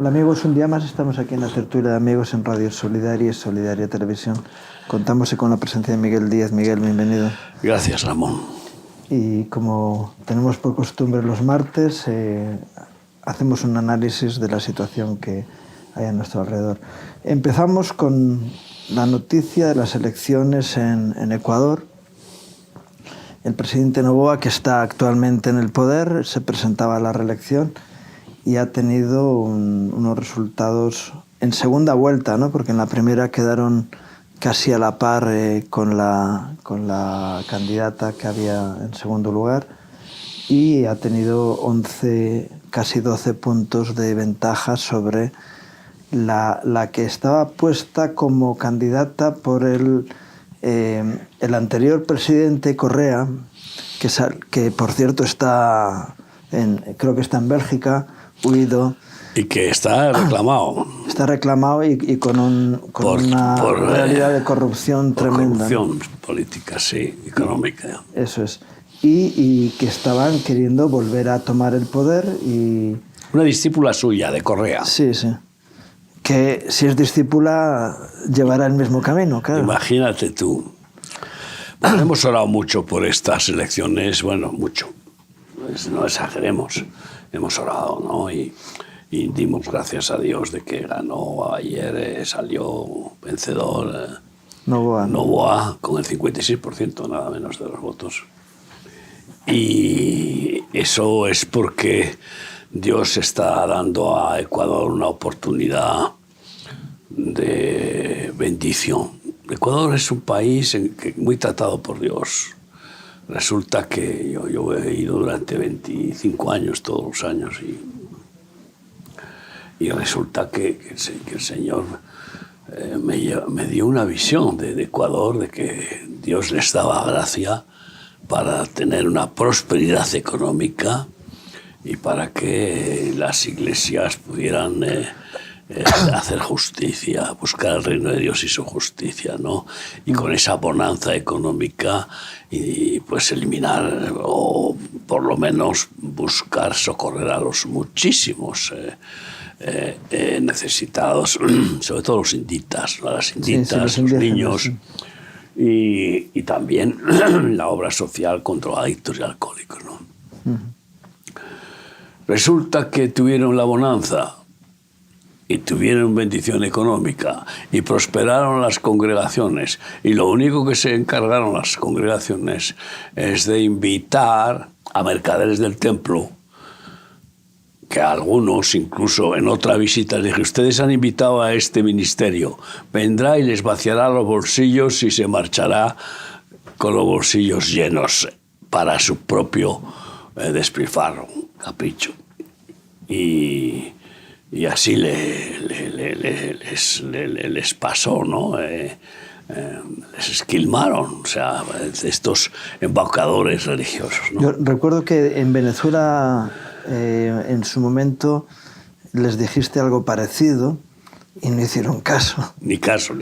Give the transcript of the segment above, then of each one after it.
Hola amigos, un día más estamos aquí en la tertulia de amigos en Radio Solidaria y Solidaria Televisión. Contamos con la presencia de Miguel Díaz. Miguel, bienvenido. Gracias, Ramón. Y como tenemos por costumbre los martes, hacemos un análisis de la situación que hay a nuestro alrededor. Empezamos con la noticia de las elecciones en Ecuador. El presidente Noboa, que está actualmente en el poder, se presentaba a la reelección y ha tenido unos resultados en segunda vuelta, ¿no? Porque en la primera quedaron casi a la par con la candidata que había en segundo lugar, y ha tenido 11, casi 12 puntos de ventaja sobre la que estaba puesta como candidata por el anterior presidente Correa, que por cierto creo que está en Bélgica, huido. Y que está reclamado. Está reclamado y con una realidad de corrupción tremenda. Corrupción política, sí, económica. Eso es. Y que estaban queriendo volver a tomar el poder y... Una discípula suya, de Correa. Sí, sí. Que si es discípula llevará el mismo camino, claro. Imagínate tú. Bueno, hemos orado mucho por estas elecciones, bueno, mucho. Pues no exageremos. Hemos orado, ¿no? Y dimos gracias a Dios de que ganó ayer, salió vencedor Noboa con el 56%, nada menos, de los votos. Y eso es porque Dios está dando a Ecuador una oportunidad de bendición. Ecuador es un país muy tratado por Dios. Resulta que yo he ido durante 25 años, todos los años, y resulta que el Señor me dio una visión de Ecuador, de que Dios les daba gracia para tener una prosperidad económica y para que las iglesias pudieran hacer justicia, buscar el reino de Dios y su justicia, ¿no? Y con esa bonanza económica y pues eliminar o por lo menos buscar socorrer a los muchísimos necesitados, sobre todo los inditas, ¿no? Las inditas, los niños, y también la obra social contra adictos y alcohólicos, ¿no? Resulta que tuvieron la bonanza y tuvieron bendición económica y prosperaron las congregaciones, y lo único que se encargaron las congregaciones es de invitar a mercaderes del templo, que a algunos incluso en otra visita les dije: ustedes han invitado a este ministerio, vendrá y les vaciará los bolsillos y se marchará con los bolsillos llenos para su propio despilfarro, capricho. Y así les pasó, ¿no? Les esquilmaron, o sea, estos embaucadores religiosos, ¿no? Yo recuerdo que en Venezuela, en su momento, les dijiste algo parecido y no hicieron caso. Ni caso.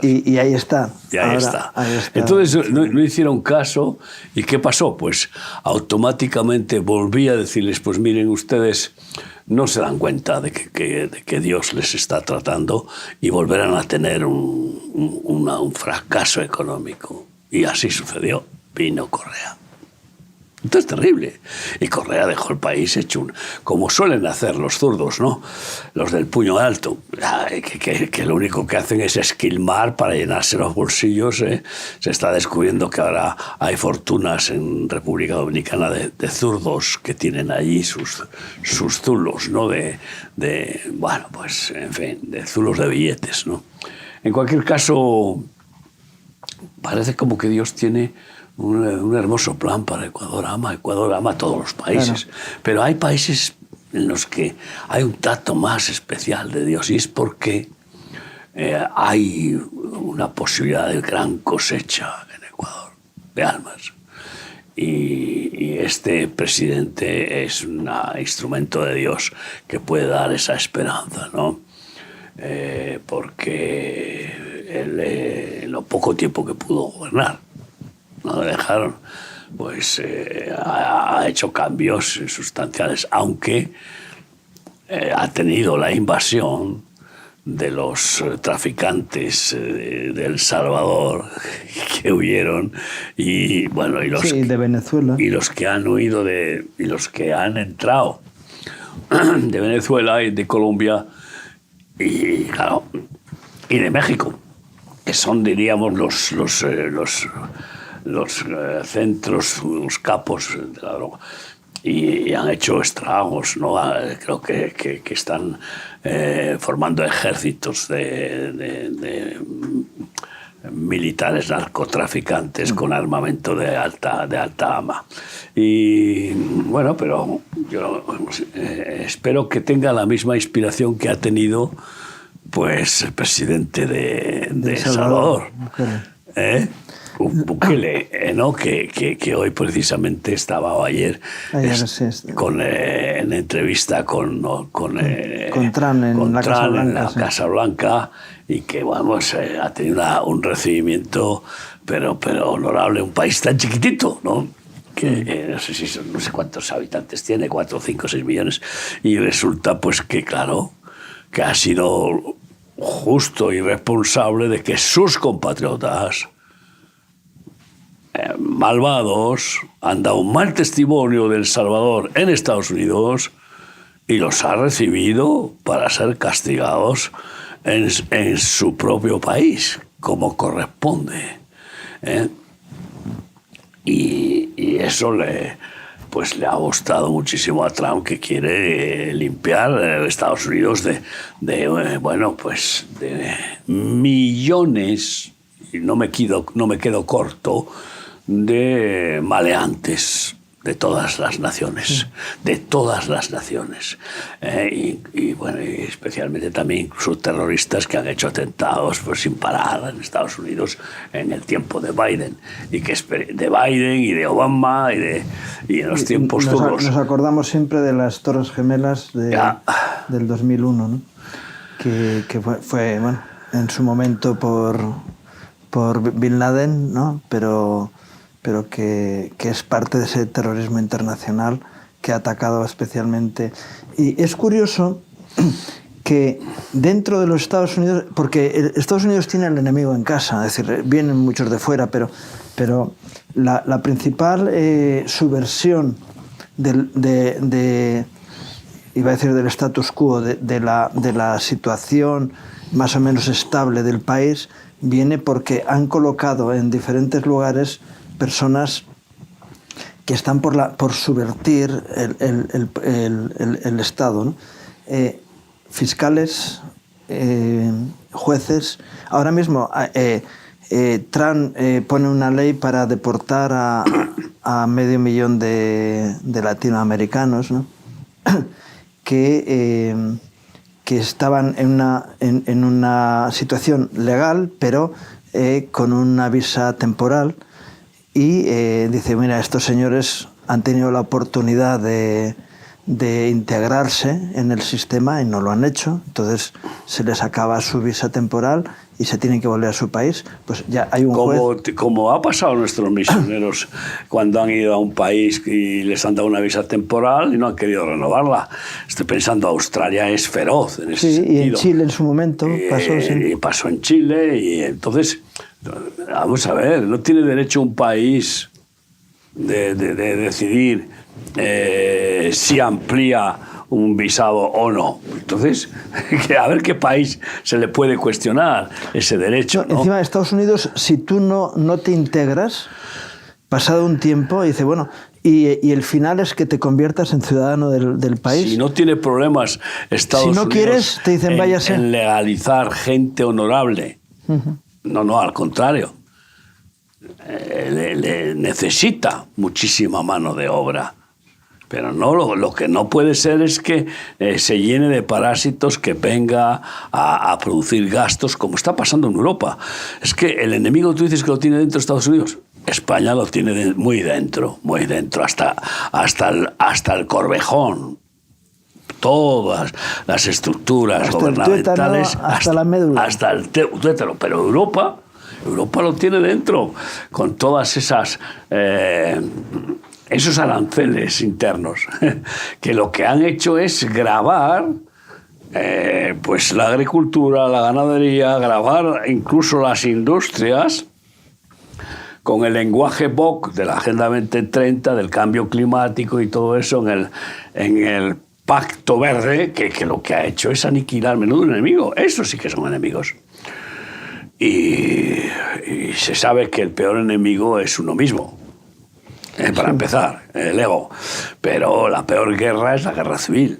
Y ahí está. Y ahí está. Entonces no hicieron caso. ¿Y qué pasó? Pues automáticamente volví a decirles: pues miren, ustedes no se dan cuenta de que Dios les está tratando, y volverán a tener un fracaso económico. Y así sucedió. Vino Correa. Esto es terrible. Y Correa dejó el país hecho como suelen hacer los zurdos, ¿no? Los del puño alto, que lo único que hacen es esquilmar para llenarse los bolsillos, ¿eh? Se está descubriendo que ahora hay fortunas en República Dominicana de zurdos que tienen allí sus zulos, ¿no? Bueno, pues, en fin, de zulos de billetes, ¿no? En cualquier caso, parece como que Dios tiene un hermoso plan para Ecuador. Ecuador ama a todos los países, claro. Pero hay países en los que hay un trato más especial de Dios, y es porque hay una posibilidad de gran cosecha en Ecuador, de almas. Y este presidente es un instrumento de Dios que puede dar esa esperanza, ¿no? Porque él, en lo poco tiempo que pudo gobernar, no le dejaron, pues ha hecho cambios sustanciales, aunque ha tenido la invasión de los traficantes de El Salvador que huyeron y bueno, y los de Venezuela, y los que han huido y los que han entrado de Venezuela y de Colombia y claro, y de México, que son, diríamos, los centros, los capos de la droga. Y han hecho estragos, ¿no? Creo que están formando ejércitos de militares narcotraficantes con armamento de alta gama. Y bueno, pero yo espero que tenga la misma inspiración que ha tenido pues el presidente de El Salvador. Bukele, ¿no? que hoy precisamente estaba o ayer en entrevista con Trump en la Casa Blanca y que vamos, ha tenido un recibimiento pero honorable, un país tan chiquitito, ¿no? Que no sé si son, no sé cuántos habitantes tiene, 4, 5, 6 millones, y resulta pues que claro, que ha sido justo y responsable de que sus compatriotas malvados han dado un mal testimonio de El Salvador en Estados Unidos y los ha recibido para ser castigados en su propio país, como corresponde. Y eso le ha gustado muchísimo a Trump, que quiere limpiar Estados Unidos de millones, y no me quedo corto, de maleantes de todas las naciones, y bueno, y especialmente también incluso terroristas que han hecho atentados pues sin parar en Estados Unidos en el tiempo de Biden, y que de Biden y de Obama y en los tiempos duros. Nos acordamos siempre de las Torres Gemelas del 2001, ¿no? Que fue bueno, en su momento por Bin Laden, ¿no? pero que es parte de ese terrorismo internacional que ha atacado especialmente. Y es curioso que dentro de los Estados Unidos, porque Estados Unidos tiene al enemigo en casa, es decir, vienen muchos de fuera, pero la principal subversión iba a decir del status quo, de la situación más o menos estable del país, viene porque han colocado en diferentes lugares personas que están por subvertir el Estado, ¿no? Fiscales, jueces. Ahora mismo Trump pone una ley para deportar a 500.000 de latinoamericanos, ¿no? que estaban en una situación legal, pero con una visa temporal. Y dice, mira, estos señores han tenido la oportunidad de integrarse en el sistema y no lo han hecho, entonces se les acaba su visa temporal y se tienen que volver a su país. Pues ya hay un juez... Como ha pasado a nuestros misioneros cuando han ido a un país y les han dado una visa temporal y no han querido renovarla. Estoy pensando, Australia es feroz en ese sentido. Y en Chile en su momento pasó. Y pasó en Chile, y entonces... Vamos a ver, no tiene derecho un país de decidir si amplía un visado o no. Entonces, a ver qué país se le puede cuestionar ese derecho, ¿no? Encima de Estados Unidos, si tú no te integras, pasado un tiempo, dice, bueno, y el final es que te conviertas en ciudadano del país. Si no tiene problemas Estados Unidos, si no quieres, te dicen, váyase. En legalizar gente honorable. Uh-huh. No, al contrario. Le necesita muchísima mano de obra. Pero no, lo que no puede ser es que se llene de parásitos, que venga a producir gastos, como está pasando en Europa. Es que el enemigo, tú dices que lo tiene dentro de Estados Unidos. España lo tiene muy dentro, hasta el Corvejón. Todas las estructuras hasta gubernamentales, el tuétano, hasta la médula. Hasta el tuétano. Pero Europa lo tiene dentro, con todas esas esos aranceles internos, que lo que han hecho es gravar pues la agricultura, la ganadería, gravar incluso las industrias con el lenguaje BOC de la Agenda 2030, del cambio climático y todo eso en el Pacto Verde, que lo que ha hecho es aniquilar menudo enemigo. Esos sí que son enemigos. Y se sabe que el peor enemigo es uno mismo. Para empezar, el ego. Pero la peor guerra es la guerra civil.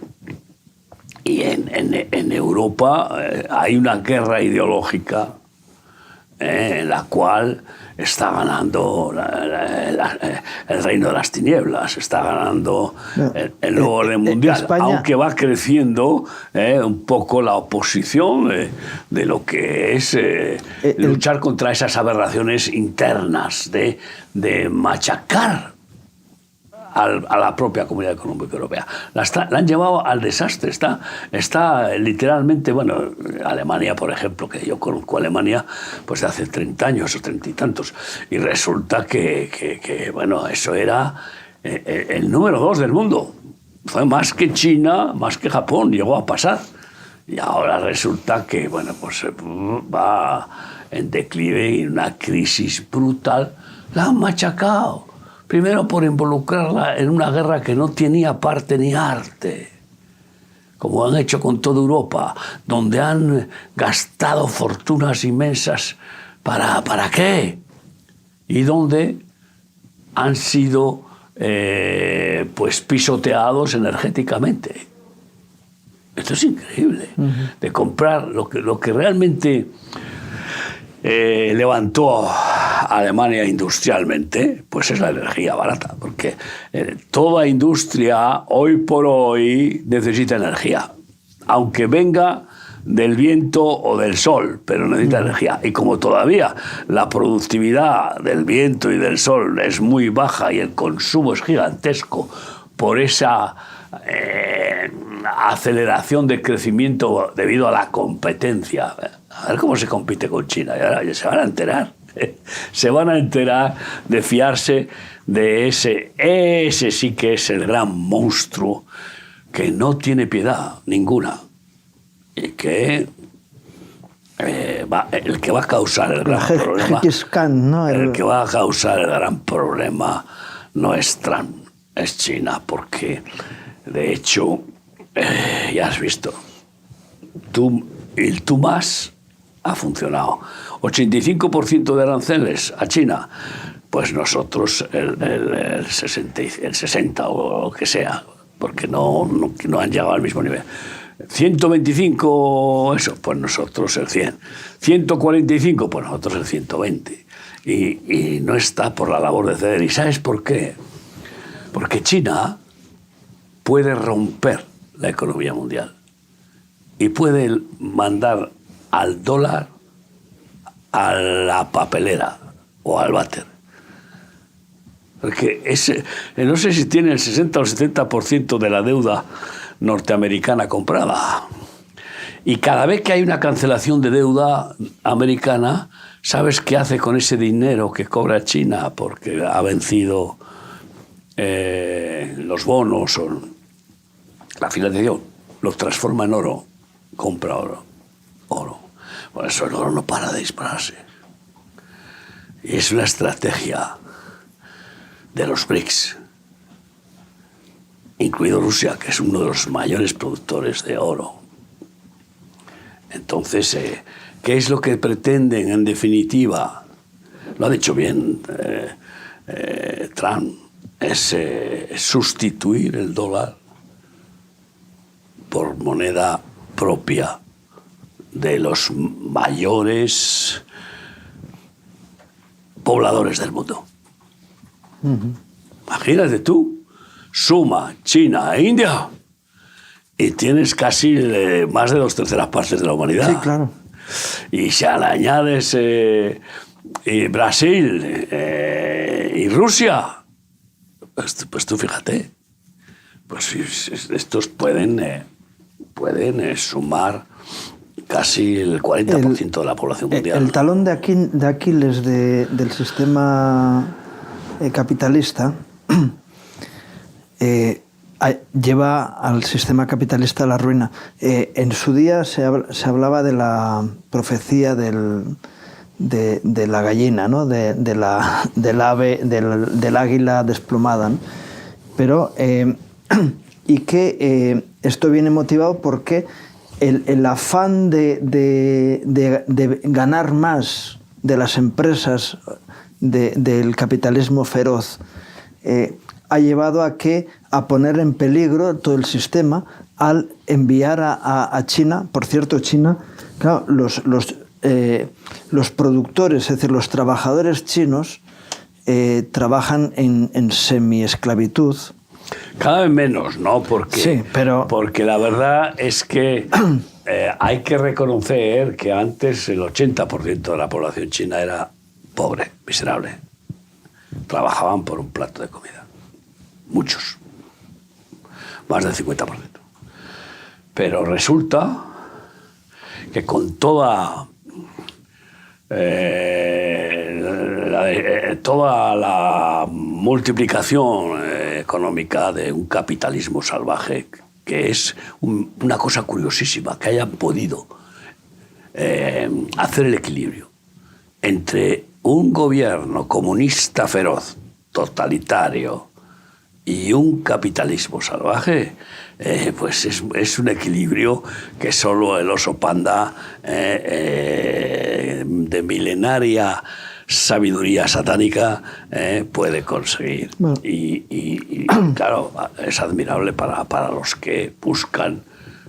Y en Europa hay una guerra ideológica en la cual está ganando el reino de las tinieblas, está ganando el nuevo orden mundial, España, aunque va creciendo un poco la oposición de lo que es luchar contra esas aberraciones internas, de machacar a la propia Comunidad Económica Europea. La han llevado al desastre. Está literalmente, bueno, Alemania, por ejemplo, que yo conozco a Alemania pues de hace 30 años o 30 y tantos, y resulta que bueno, eso era el número 2 del mundo. Fue más que China, más que Japón, llegó a pasar. Y ahora resulta que, bueno, pues va en declive y en una crisis brutal. La han machacado. Primero por involucrarla en una guerra que no tenía parte ni arte, como han hecho con toda Europa, donde han gastado fortunas inmensas. ¿Para qué? Y donde han sido pues pisoteados energéticamente. Esto es increíble. De comprar lo que realmente levantó a Alemania industrialmente, pues es la energía barata, porque toda industria hoy por hoy necesita energía, aunque venga del viento o del sol, pero necesita energía. Y como todavía la productividad del viento y del sol es muy baja y el consumo es gigantesco por esa aceleración de crecimiento debido a la competencia. A ver cómo se compite con China. Y ahora se van a enterar. Se van a enterar de fiarse de ese sí que es el gran monstruo que no tiene piedad ninguna. Y que el que va a causar el gran problema. ¿no? El que va a causar el gran problema no es Trump, es China, porque de hecho, ya has visto, el tú más ha funcionado. 85% de aranceles a China, pues nosotros el 60 o lo que sea, porque no han llegado al mismo nivel. 125, eso, pues nosotros el 100. 145, pues nosotros el 120. Y no está por la labor de ceder. ¿Y sabes por qué? Porque China puede romper la economía mundial y puede mandar al dólar a la papelera o al váter. Porque no sé si tiene el 60 o el 70% de la deuda norteamericana comprada. Y cada vez que hay una cancelación de deuda americana, ¿sabes qué hace con ese dinero que cobra China? Porque ha vencido los bonos o la financiación, los transforma en oro, compra oro. Por eso el oro no para de dispararse. Y es una estrategia de los BRICS, incluido Rusia, que es uno de los mayores productores de oro. Entonces, ¿qué es lo que pretenden en definitiva? Lo ha dicho bien Trump, es sustituir el dólar por moneda propia de los mayores pobladores del mundo. Imagínate tú, suma China e India y tienes casi más de 2/3 partes de la humanidad. Sí, claro. Y si le añades Brasil y Rusia, pues tú fíjate, pues estos pueden sumar casi el 40% de la población mundial. El talón de Aquiles del sistema capitalista lleva al sistema capitalista a la ruina. En su día se hablaba de la profecía de la gallina, ¿no? del ave, del águila desplomada, ¿no? Pero, y que esto viene motivado porque el afán de ganar más de las empresas del capitalismo feroz ha llevado a poner en peligro todo el sistema al enviar a China. Por cierto, China, claro, los productores, es decir, los trabajadores chinos trabajan en semi-esclavitud. Cada vez menos, ¿no? Porque, sí, porque la verdad es que hay que reconocer que antes el 80% de la población china era pobre, miserable. Trabajaban por un plato de comida. Muchos. Más del 50%. Pero resulta que con toda la multiplicación económica de un capitalismo salvaje, que es una cosa curiosísima, que hayan podido hacer el equilibrio entre un gobierno comunista feroz, totalitario, y un capitalismo salvaje, pues es un equilibrio que solo el oso panda de milenaria sabiduría satánica puede conseguir. Bueno. Y claro, es admirable para los que buscan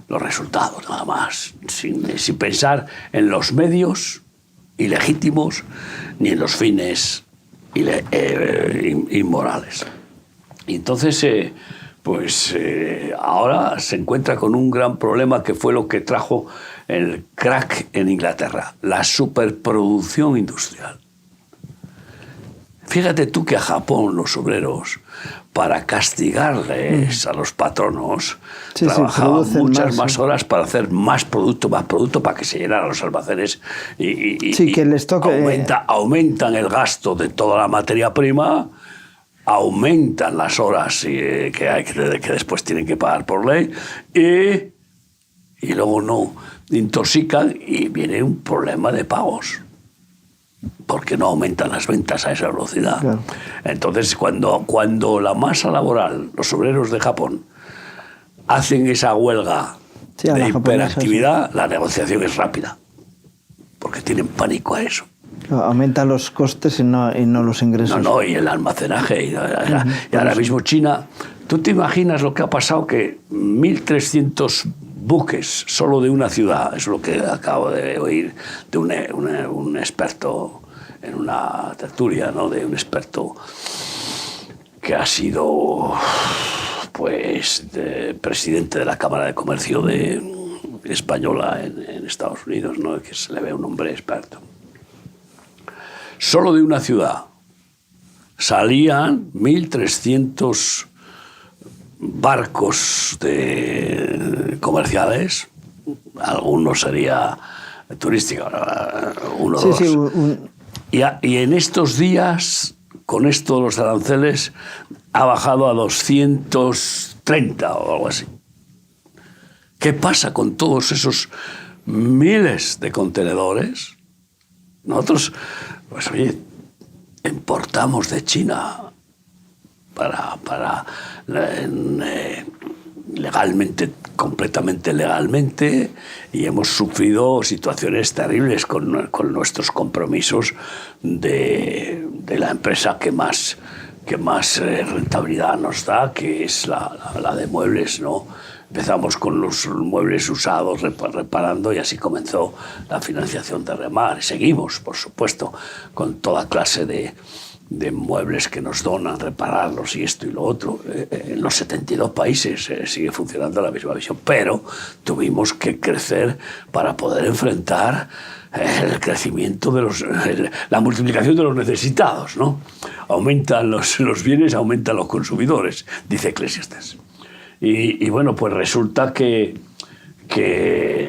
los resultados, nada más, sin pensar en los medios ilegítimos ni en los fines inmorales. Y entonces, ahora se encuentra con un gran problema que fue lo que trajo el crack en Inglaterra, la superproducción industrial. Fíjate tú que a Japón los obreros, para castigarles a los patronos, trabajaban muchas más horas para hacer más producto, para que se llenaran los almacenes y que les toque, aumentan el gasto de toda la materia prima, aumentan las horas que después tienen que pagar por ley y luego no intoxican y viene un problema de pagos porque no aumentan las ventas a esa velocidad. Claro. Entonces, cuando la masa laboral, los obreros de Japón, hacen esa huelga de hiperactividad, la negociación es rápida, porque tienen pánico a eso. Aumentan los costes y no los ingresos. No, y el almacenaje. Y ahora mismo China, ¿tú te imaginas lo que ha pasado? Que 1.300 buques solo de una ciudad, es lo que acabo de oír de un experto en una tertulia, ¿no? De un experto que ha sido presidente de la Cámara de Comercio española en Estados Unidos, ¿no? Que se le ve un hombre experto. Solo de una ciudad salían 1.300 barcos comerciales, algunos sería turísticos, uno o dos. Y en estos días, con esto de los aranceles, ha bajado a 230 o algo así. ¿Qué pasa con todos esos miles de contenedores? Nosotros, pues oye, importamos de China para legalmente, completamente legalmente, y hemos sufrido situaciones terribles con nuestros compromisos de la empresa que más rentabilidad nos da, que es la de muebles, ¿no? Empezamos con los muebles usados, reparando, y así comenzó la financiación de Remar. Seguimos, por supuesto, con toda clase de muebles que nos donan, repararlos y esto y lo otro. En los 72 países sigue funcionando la misma visión, pero tuvimos que crecer para poder enfrentar el crecimiento la multiplicación de los necesitados, ¿no? Aumentan los bienes, aumentan los consumidores, dice Eclesiastés. Y bueno, pues resulta que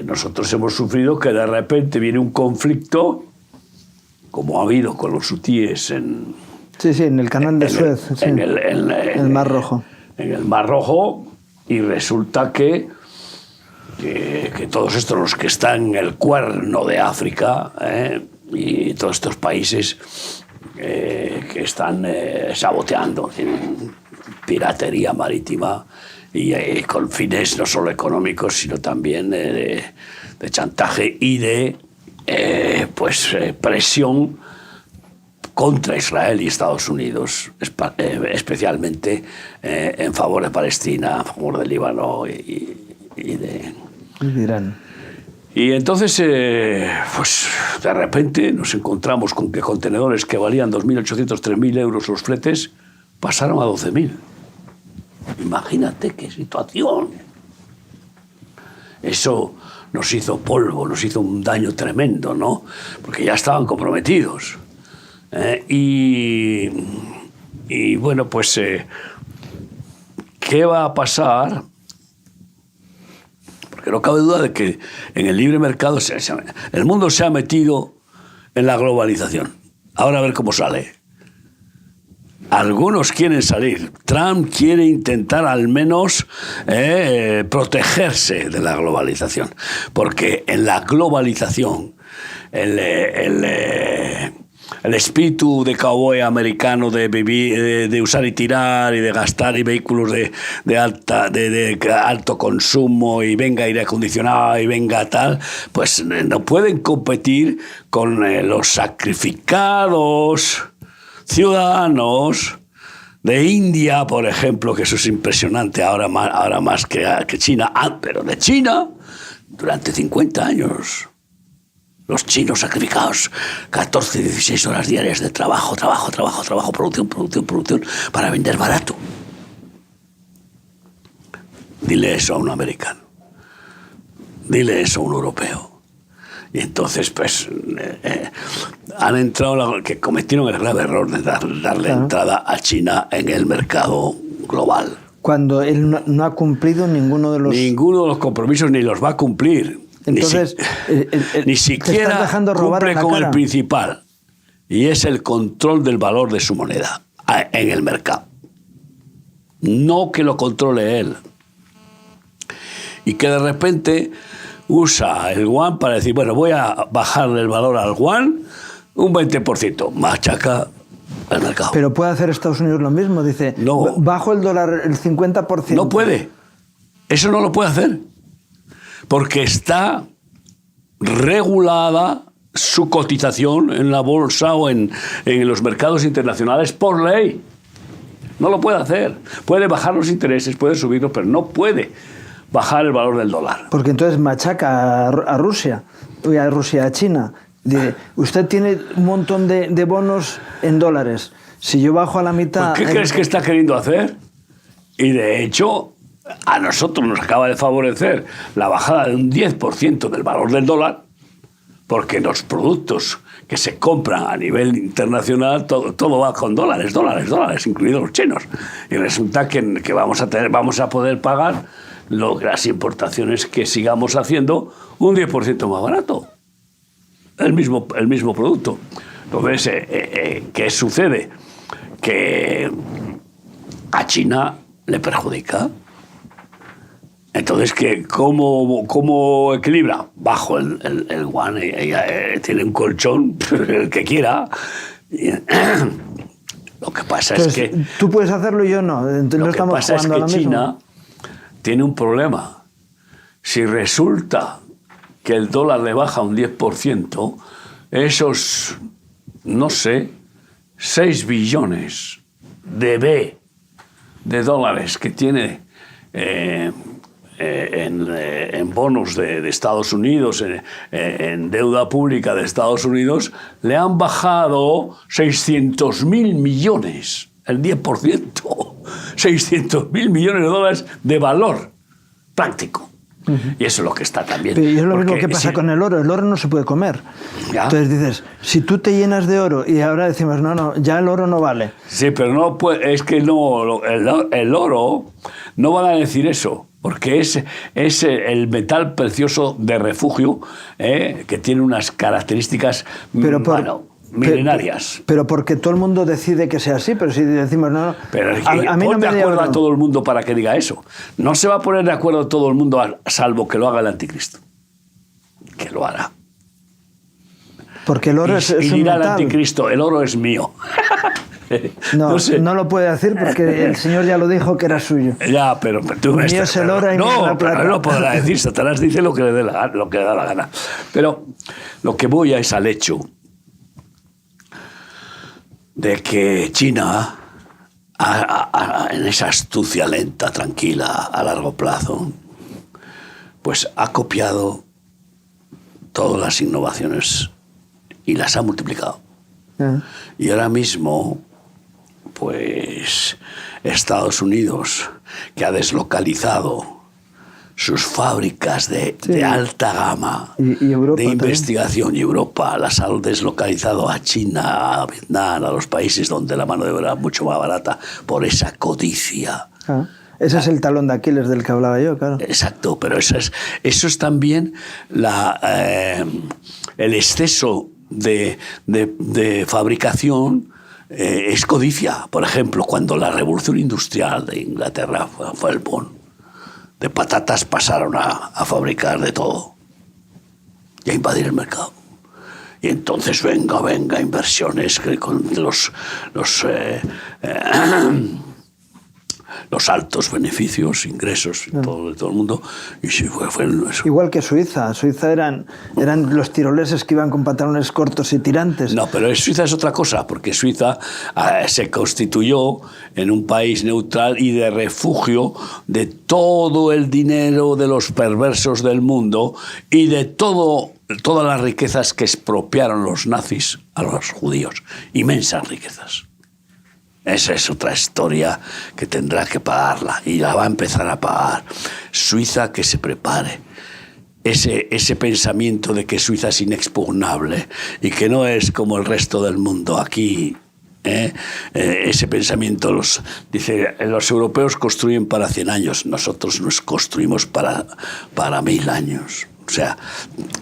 nosotros hemos sufrido que de repente viene un conflicto, como ha habido con los hutíes en el canal de Suez, en el Mar Rojo. en el Mar Rojo, y resulta que todos estos, los que están en el Cuerno de África, y todos estos países que están saboteando, piratería marítima, y con fines no solo económicos, sino también de chantaje y de presión contra Israel y Estados Unidos, especialmente en favor de Palestina, a favor del Líbano y de Irán. Y entonces, pues de repente nos encontramos con que contenedores que valían 2.800, 3.000 euros los fletes pasaron a 12.000. Imagínate qué situación. Eso nos hizo polvo, nos hizo un daño tremendo, ¿no? Porque ya estaban comprometidos. Y bueno, pues, ¿qué va a pasar? Porque no cabe duda de que en el libre mercado el mundo se ha metido en la globalización. Ahora a ver cómo sale. Algunos quieren salir. Trump quiere intentar al menos protegerse de la globalización. Porque en la globalización el espíritu de cowboy americano de vivir, de usar y tirar y de gastar y vehículos de alto consumo y venga aire acondicionado y venga tal, pues no pueden competir con los sacrificados ciudadanos de India, por ejemplo, que eso es impresionante ahora más que China, pero de China durante 50 años. Los chinos sacrificados, 14, 16 horas diarias de trabajo, producción, para vender barato. Dile eso a un americano. Dile eso a un europeo. Y entonces, pues, han entrado, que cometieron el grave error de darle entrada a China en el mercado global. Cuando él no ha cumplido ninguno de los compromisos, ni los va a cumplir. Entonces, ni siquiera cumple con el principal, y es el control del valor de su moneda en el mercado. No que lo controle él. Y que de repente usa el yuan para decir, bueno, voy a bajarle el valor al yuan un 20%. Machaca el mercado. Pero puede hacer Estados Unidos lo mismo. Dice, no, bajo el dólar el 50%. No puede. Eso no lo puede hacer. Porque está regulada su cotización en la bolsa o en los mercados internacionales por ley. No lo puede hacer. Puede bajar los intereses, puede subirlos, pero no puede bajar el valor del dólar. Porque entonces machaca a Rusia, a China. Dice, usted tiene un montón de bonos en dólares. Si yo bajo a la mitad... ¿Qué crees que está queriendo hacer? Y de hecho, a nosotros nos acaba de favorecer la bajada de un 10% del valor del dólar, porque los productos que se compran a nivel internacional, todo va con dólares, incluidos los chinos. Y resulta que vamos a poder pagar las importaciones que sigamos haciendo un 10% más barato. El mismo producto. Entonces, ¿qué sucede? Que a China le perjudica. Entonces, ¿cómo equilibra? Bajo el yuan, ella tiene un colchón, el que quiera. Lo que pasa es que... Tú puedes hacerlo y yo no. Entonces, lo que pasa es que China tiene un problema. Si resulta que el dólar le baja un 10%, esos, no sé, 6 billones de dólares que tiene en bonos de Estados Unidos, en deuda pública de Estados Unidos, le han bajado 600.000 millones, el 10%, 600.000 millones de dólares de valor práctico. Y eso es lo que está también. Pero es lo mismo que pasa con el oro. El oro no se puede comer. ¿Ya? Entonces dices, si tú te llenas de oro y ahora decimos, no, ya el oro no vale. Sí, pero no puede, es que no, el oro no van a decir eso, porque es el metal precioso de refugio, que tiene unas características... Pero milenarias. Pero porque todo el mundo decide que sea así, pero si decimos no... Pero a mí no me de acuerdo dio... a todo el mundo para que diga eso. No se va a poner de acuerdo todo el mundo salvo que lo haga el anticristo. Que lo hará. Porque el oro es un dirá el metal. anticristo, el oro es mío. No, sé. no lo puede decir porque el Señor ya lo dijo que era suyo. Ya, pero tú me Mío es el oro y mío es la plata. pero no lo podrá decir. Satanás dice lo que le da la gana. Pero lo que voy es al hecho de que China, en esa astucia lenta, tranquila, a largo plazo, pues ha copiado todas las innovaciones y las ha multiplicado. Y ahora mismo, pues, Estados Unidos, que ha deslocalizado sus fábricas de alta gama y Europa de investigación, y Europa las ha deslocalizado a China, a Vietnam, a los países donde la mano de obra es mucho más barata, por esa codicia. Ese es el talón de Aquiles del que hablaba yo, claro. Exacto, pero eso es también el exceso de fabricación. Es codicia. Por ejemplo, cuando la revolución industrial de Inglaterra fue el boom, de patatas pasaron a fabricar de todo y a invadir el mercado. Y entonces venga, inversiones con los altos beneficios, ingresos de todo el mundo, y sí fue eso. Igual que Suiza. Suiza eran los tiroleses que iban con pantalones cortos y tirantes. No, pero Suiza es otra cosa, porque Suiza se constituyó en un país neutral y de refugio de todo el dinero de los perversos del mundo y de todas las riquezas que expropiaron los nazis a los judíos. Inmensas riquezas. Esa es otra historia que tendrá que pagarla y la va a empezar a pagar. Suiza, que se prepare. Ese pensamiento de que Suiza es inexpugnable y que no es como el resto del mundo aquí. Ese pensamiento, dice, los europeos construyen para 100 años, nosotros nos construimos para 1000 años. O sea,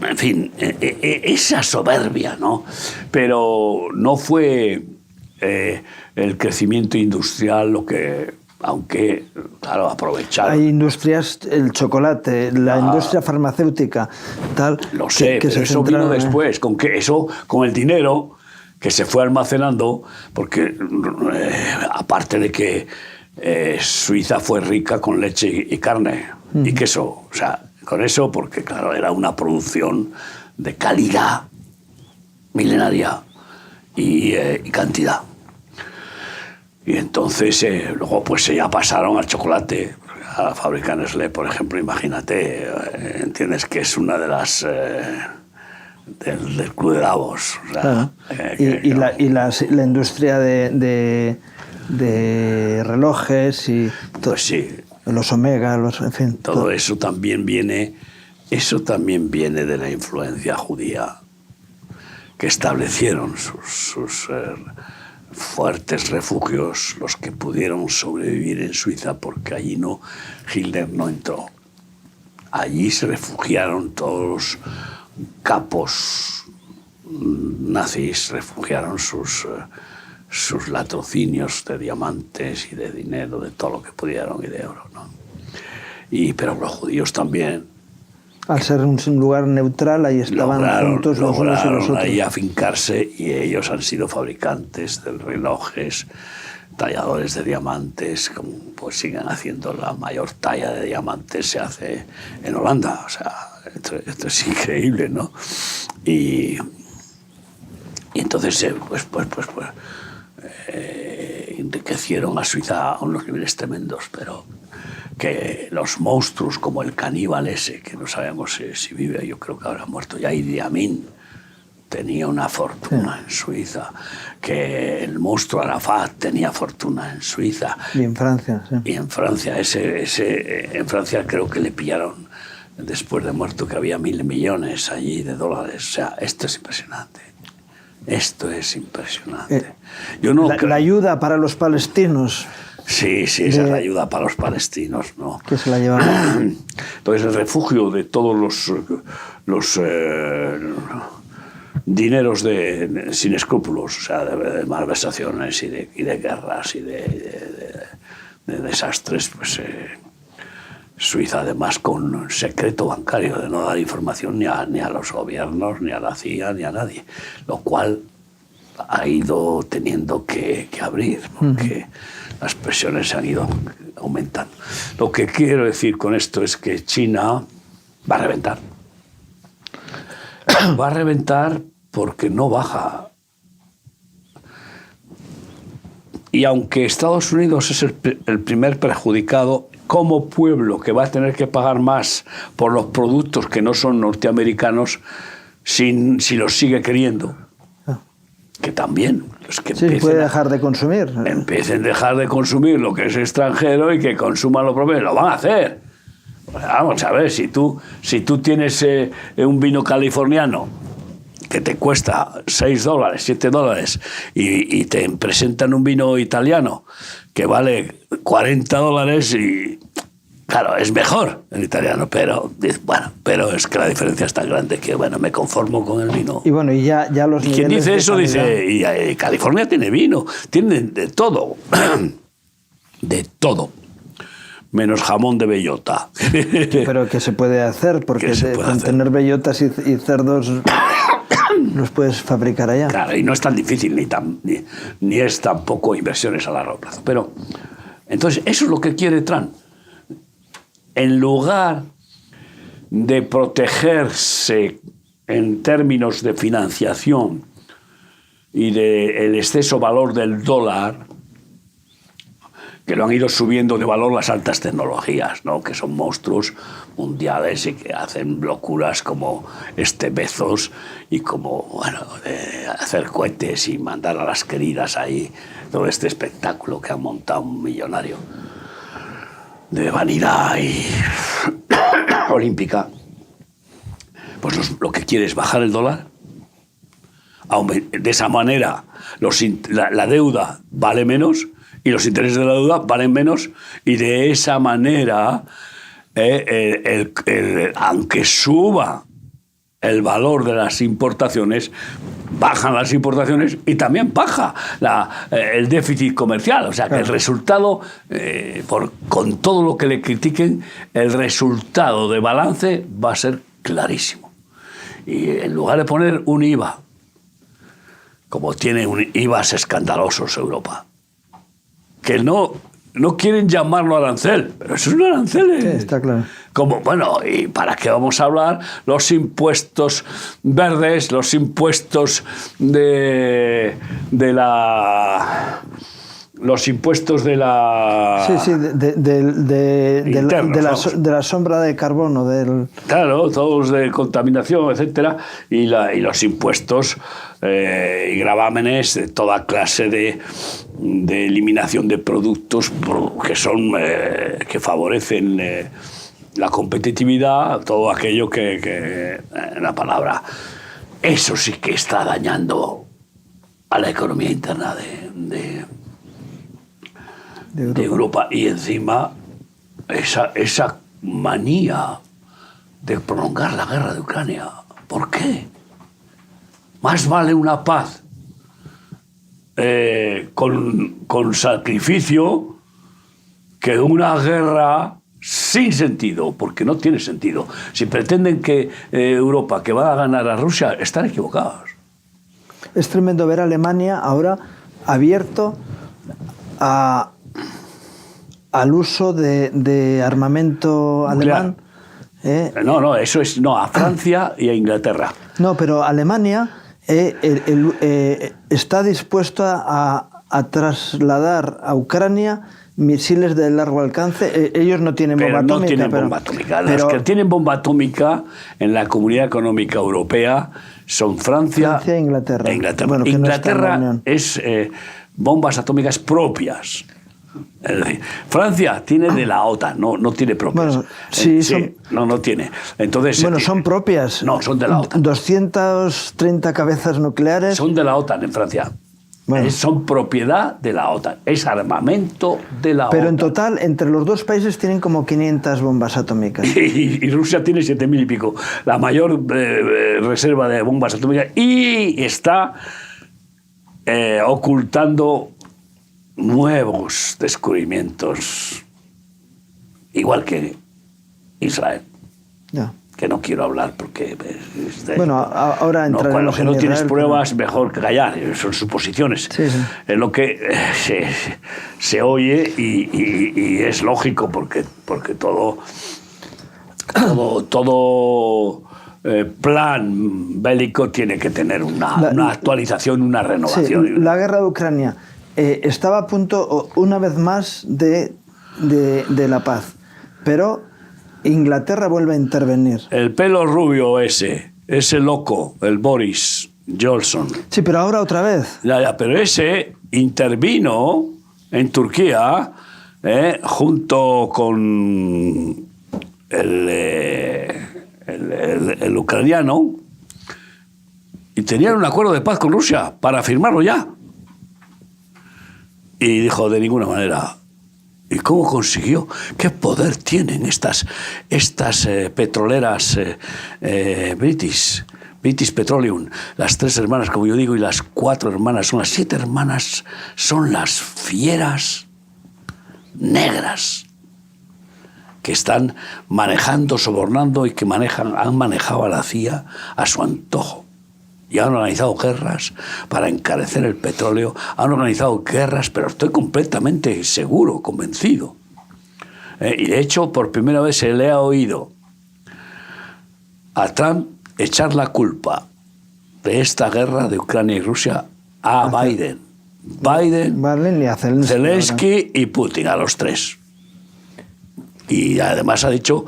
en fin, esa soberbia, ¿no? Pero no fue... el crecimiento industrial, lo que, aunque, claro, aprovechar. Hay industrias, el chocolate, la industria farmacéutica, tal. Lo sé, pero eso vino después, con el dinero que se fue almacenando, porque aparte de que Suiza fue rica con leche y carne y queso, o sea, con eso, porque claro, era una producción de calidad milenaria y cantidad. Y entonces luego pues ya pasaron al chocolate, a la fábrica Nestlé, por ejemplo, imagínate, entiendes que es una de las del Club de Davos. O sea, claro. La industria de relojes y pues sí, los Omega, en fin. Todo eso también viene de la influencia judía, que establecieron sus fuertes refugios, los que pudieron sobrevivir en Suiza, porque allí Hitler no entró. Allí se refugiaron todos los capos nazis, refugiaron sus latrocinios de diamantes y de dinero, de todo lo que pudieron, y de oro, ¿no? Pero los judíos también. Al ser un lugar neutral, ahí estaban juntos los unos y los otros. Ahí afincarse, y ellos han sido fabricantes de relojes, talladores de diamantes, pues siguen haciendo. La mayor talla de diamantes se hace en Holanda. O sea, esto es increíble, ¿no? Y entonces enriquecieron a Suiza a unos niveles tremendos, pero que los monstruos como el caníbal ese, que no sabemos si vive, yo creo que habrá muerto ya, Idi Amin tenía una fortuna en Suiza, que el monstruo Arafat tenía fortuna en Suiza. Y en Francia, sí. Y en Francia, en Francia creo que le pillaron después de muerto, que había 1.000 millones allí de dólares. O sea, esto es impresionante. Esto es impresionante. Yo no la ayuda para los palestinos. Sí, esa es la ayuda para los palestinos, ¿no? Que se la llevaron. Entonces, el refugio de todos dineros sin escrúpulos, o sea, de malversaciones y de guerras y de desastres, pues Suiza además con secreto bancario de no dar información ni a los gobiernos, ni a la CIA, ni a nadie, lo cual ha ido teniendo que abrir, porque las presiones se han ido aumentando. Lo que quiero decir con esto es que China va a reventar. Va a reventar porque no baja. Y aunque Estados Unidos es el primer perjudicado, como pueblo que va a tener que pagar más por los productos que no son norteamericanos, si los sigue queriendo, que también los que puede dejar de consumir. Empiecen a dejar de consumir lo que es extranjero y que consuman lo propio, lo van a hacer. Vamos a ver, si tú tienes un vino californiano que te cuesta $6, $7 y te presentan un vino italiano que vale $40 y claro, es mejor el italiano, pero es que la diferencia es tan grande que me conformo con el vino. Y bueno, y ya los niveles. Quien dice eso dice, y California tiene vino, tiene de todo, de todo. Menos jamón de bellota. Pero ¿qué se puede hacer? Porque con tener bellotas y cerdos los puedes fabricar allá. Claro, y no es tan difícil, ni es tampoco inversiones a largo plazo. Pero, entonces, eso es lo que quiere Trump. En lugar de protegerse en términos de financiación y del exceso valor del dólar, que lo han ido subiendo de valor las altas tecnologías, ¿no? Que son monstruos mundiales y que hacen locuras como Bezos y como de hacer cohetes y mandar a las queridas ahí, todo este espectáculo que ha montado un millonario de vanidad y olímpica. Pues lo que quiere es bajar el dólar. De esa manera la deuda vale menos y los intereses de la deuda valen menos, y de esa manera, aunque suba el valor de las importaciones, bajan las importaciones y también baja el déficit comercial. O sea, que el resultado, con todo lo que le critiquen, el resultado de balance va a ser clarísimo. Y en lugar de poner un IVA, como tiene IVAs escandalosos Europa, que no quieren llamarlo arancel, pero eso es un arancel. Sí, está claro. ¿Y para qué vamos a hablar? Los impuestos verdes, los impuestos los impuestos de la... Sí, de la sombra de carbono. Claro, todos de contaminación, etcétera, y los impuestos y gravámenes de toda clase de eliminación de productos que favorecen la competitividad, todo aquello que la palabra, eso sí que está dañando a la economía interna de Europa. Y encima esa manía de prolongar la guerra de Ucrania. ¿Por qué? Más vale una paz con sacrificio que una guerra sin sentido, porque no tiene sentido. Si pretenden que Europa, que va a ganar a Rusia, están equivocados. Es tremendo ver a Alemania ahora abierto al uso de armamento alemán. Eso es a Francia y a Inglaterra. No, pero Alemania está dispuesto a trasladar a Ucrania misiles de largo alcance. Ellos no tienen bomba atómica. No tienen bomba atómica. Los que tienen bomba atómica en la Comunidad Económica Europea son Francia e Inglaterra. Bueno, Inglaterra es bombas atómicas propias. Es decir, Francia tiene de la OTAN, no tiene propias. Bueno, no tiene. Entonces, son propias. No, son de la OTAN. 230 cabezas nucleares. Son de la OTAN en Francia. Bueno. Son propiedad de la OTAN. Es armamento de la OTAN. Pero en total, entre los dos países tienen como 500 bombas atómicas. Y Rusia tiene 7.000 y pico. La mayor reserva de bombas atómicas. Y está ocultando nuevos descubrimientos. Igual que Israel. Ya. Que no quiero hablar porque... Bueno, ahora entraremos cuando en no tienes Israel, pruebas, mejor que callar. Son suposiciones. Sí, sí. Es lo que se oye y es lógico porque todo plan bélico tiene que tener una actualización, una renovación. Sí, la guerra de Ucrania estaba a punto, una vez más, de la paz. Pero Inglaterra vuelve a intervenir. El pelo rubio ese loco, el Boris Johnson. Sí, pero ahora otra vez. Ya, pero ese intervino en Turquía junto con el ucraniano y tenían un acuerdo de paz con Rusia para firmarlo ya. Y dijo, de ninguna manera. ¿Y cómo consiguió? ¿Qué poder tienen estas petroleras British Petroleum? Las 3 hermanas, como yo digo, y las 4 hermanas, son las 7 hermanas, son las fieras negras que están manejando, sobornando y que han manejado a la CIA a su antojo. Y han organizado guerras para encarecer el petróleo, han organizado guerras, pero estoy completamente seguro, convencido. Y de hecho, por primera vez se le ha oído a Trump echar la culpa de esta guerra de Ucrania y Rusia a Biden. Vale, Zelensky y Putin, a los 3. Y además ha dicho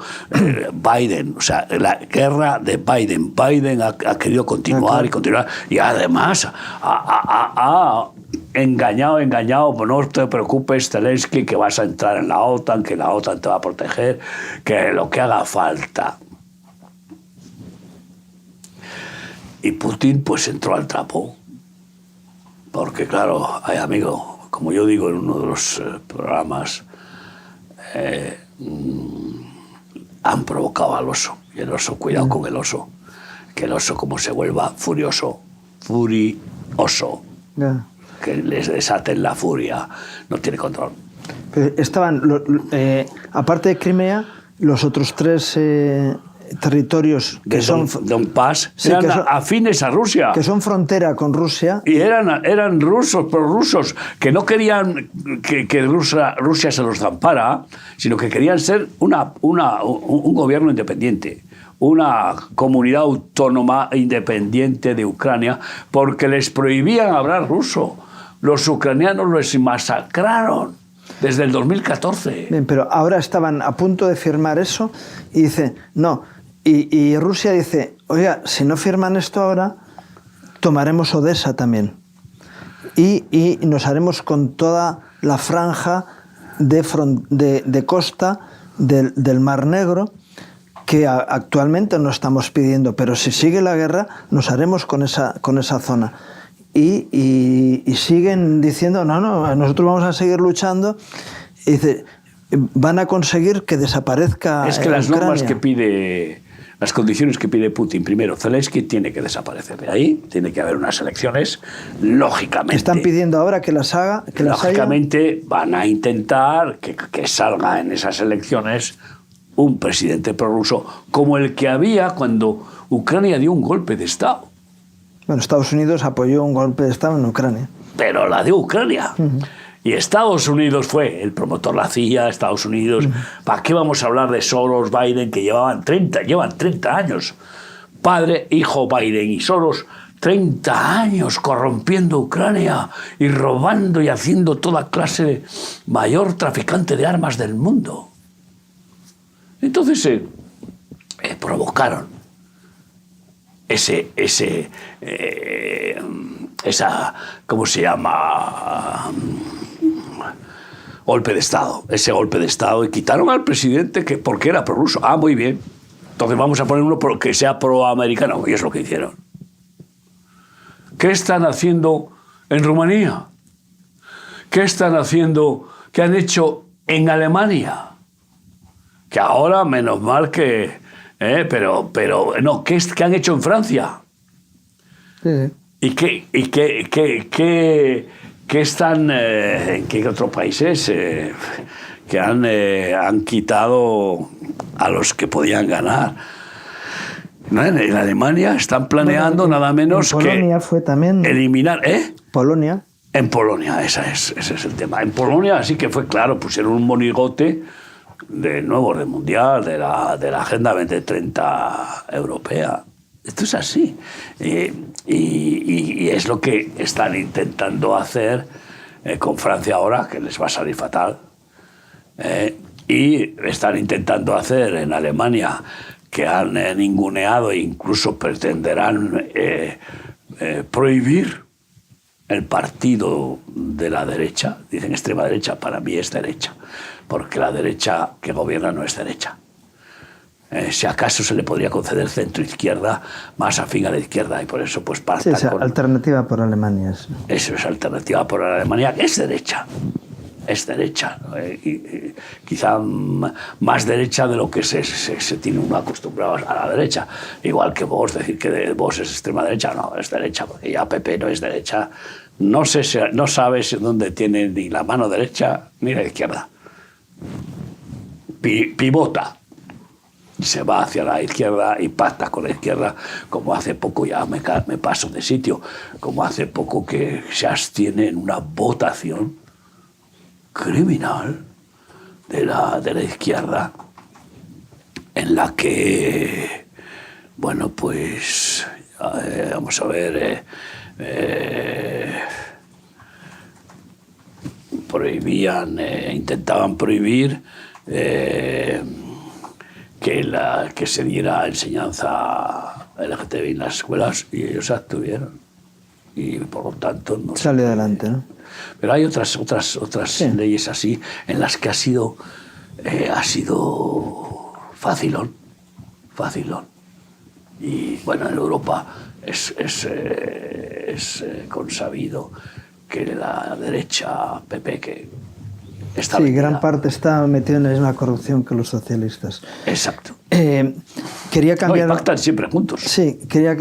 Biden, o sea, la guerra de Biden. Biden ha querido continuar y continuar. Y además ha engañado, pues no te preocupes, Zelensky, que vas a entrar en la OTAN, que la OTAN te va a proteger, que lo que haga falta. Y Putin pues entró al trapo. Porque claro, amigo, como yo digo en uno de los programas, han provocado al oso. Y el oso, cuidado con el oso. Que el oso, como se vuelva furioso, que les desaten la furia, no tiene control. Pero estaban, aparte de Crimea, los otros 3 territorios que son Donbass, sí, eran que son, afines a Rusia. Que son frontera con Rusia. Y eran rusos, prorrusos, que no querían que Rusia se los zampara, sino que querían ser un gobierno independiente, una comunidad autónoma independiente de Ucrania, porque les prohibían hablar ruso. Los ucranianos les masacraron desde el 2014. Bien, pero ahora estaban a punto de firmar eso y dice, no. Y Rusia dice, oiga, si no firman esto ahora, tomaremos Odessa también. Y nos haremos con toda la franja de costa del Mar Negro, que actualmente no estamos pidiendo, pero si sigue la guerra, nos haremos con esa zona. Y siguen diciendo, no, nosotros vamos a seguir luchando. Y dice, van a conseguir que desaparezca. Es que las normas que pide, las condiciones que pide Putin, primero, Zelensky tiene que desaparecer de ahí, tiene que haber unas elecciones, lógicamente. Están pidiendo ahora que las haga. Lógicamente van a intentar que salga en esas elecciones un presidente prorruso, como el que había cuando Ucrania dio un golpe de Estado. Bueno, Estados Unidos apoyó un golpe de Estado en Ucrania. Pero la dio Ucrania. Y Estados Unidos fue el promotor, la CIA, Estados Unidos. ¿Para qué vamos a hablar de Soros, Biden, que llevan 30 años? Padre, hijo, Biden y Soros, 30 años corrompiendo Ucrania y robando y haciendo toda clase de mayor traficante de armas del mundo. Entonces provocaron esa, ¿cómo se llama? Golpe de Estado. Ese golpe de Estado. Y quitaron al presidente porque era prorruso. Ah, muy bien. Entonces vamos a poner uno que sea proamericano. Y es lo que hicieron. ¿Qué están haciendo en Rumanía? ¿Qué están haciendo? ¿Qué han hecho en Alemania? Que ahora, menos mal que... pero no, ¿qué han hecho en Francia? Sí. ¿Y qué están... ¿en qué otros países que han quitado a los que podían ganar? No, en Alemania están planeando nada menos en Polonia fue también eliminar... Polonia. En Polonia, ese es el tema. En Polonia sí que fue claro, pusieron un monigote del nuevo orden mundial, de la Agenda 2030 europea. Esto es así. Y es lo que están intentando hacer con Francia ahora, que les va a salir fatal. Y están intentando hacer en Alemania, que han ninguneado e incluso pretenderán prohibir el partido de la derecha. Dicen extrema derecha, para mí es derecha, porque la derecha que gobierna no es derecha. Si acaso se le podría conceder centro-izquierda más afín a la izquierda, y por eso pues pacta sí, esa alternativa por Alemania. Eso es alternativa por Alemania, que es derecha. Es derecha, y quizá más derecha de lo que se tiene uno acostumbrado a la derecha. Igual que Vox, decir que Vox es extrema derecha, no, es derecha, porque ya PP no es derecha. No sabes dónde tiene ni la mano derecha ni la izquierda. Pivota. Se va hacia la izquierda y pacta con la izquierda, como hace poco, ya me paso de sitio, como hace poco que se abstiene en una votación criminal de la izquierda, en la que, bueno, pues, vamos a ver, intentaban prohibir que se diera enseñanza LGTBI en las escuelas, y ellos se abstuvieron. Y por lo tanto no sale adelante, ¿no? Pero hay otras sí, leyes así en las que ha sido facilón. Y bueno, en Europa es consabido que la derecha PP que está sí, metida, gran parte está metido en la misma corrupción que los socialistas. Exacto. Quería cambiar. No, y pactan siempre juntos. Sí, quería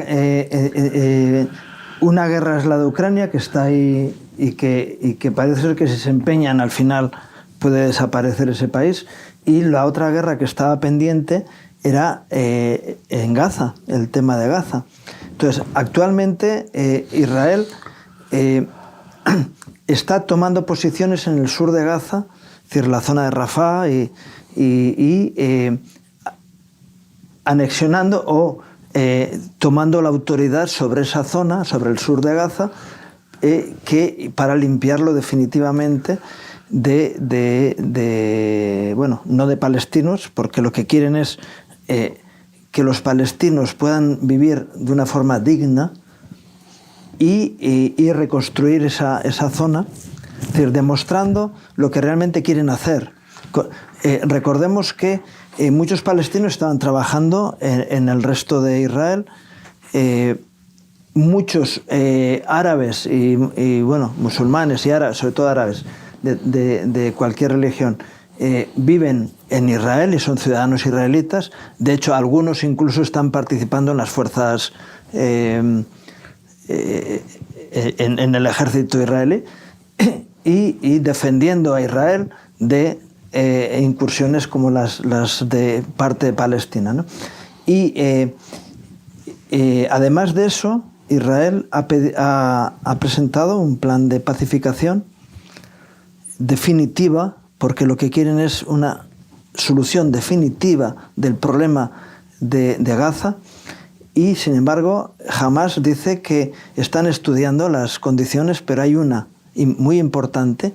una guerra es la de Ucrania, que está ahí y que parece ser que si se empeñan al final puede desaparecer ese país. Y la otra guerra que estaba pendiente era en Gaza, el tema de Gaza. Entonces, actualmente Israel está tomando posiciones en el sur de Gaza, es decir, la zona de Rafah, y anexionando o tomando la autoridad sobre esa zona, sobre el sur de Gaza, para limpiarlo definitivamente bueno, no de palestinos, porque lo que quieren es que los palestinos puedan vivir de una forma digna y reconstruir esa zona, es decir, demostrando lo que realmente quieren hacer. Recordemos que muchos palestinos estaban trabajando en el resto de Israel, muchos árabes y bueno, musulmanes y árabes, sobre todo árabes de cualquier religión, viven en Israel y son ciudadanos israelitas. De hecho, algunos incluso están participando en las fuerzas en el ejército israelí y defendiendo a Israel de incursiones como las de parte de Palestina, ¿no? Y además de eso, Israel ha presentado un plan de pacificación definitiva, porque lo que quieren es una solución definitiva del problema de Gaza, y sin embargo Hamás dice que están estudiando las condiciones, pero hay una muy importante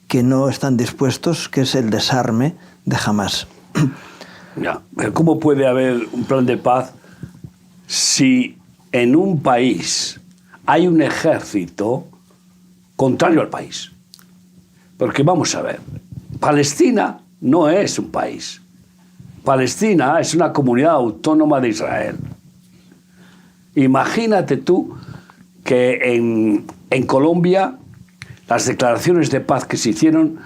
que no están dispuestos, que es el desarme de Hamás. Ya. ¿Cómo puede haber un plan de paz si en un país hay un ejército contrario al país? Porque vamos a ver, Palestina no es un país. Palestina es una comunidad autónoma de Israel. Imagínate tú que en Colombia las declaraciones de paz que se hicieron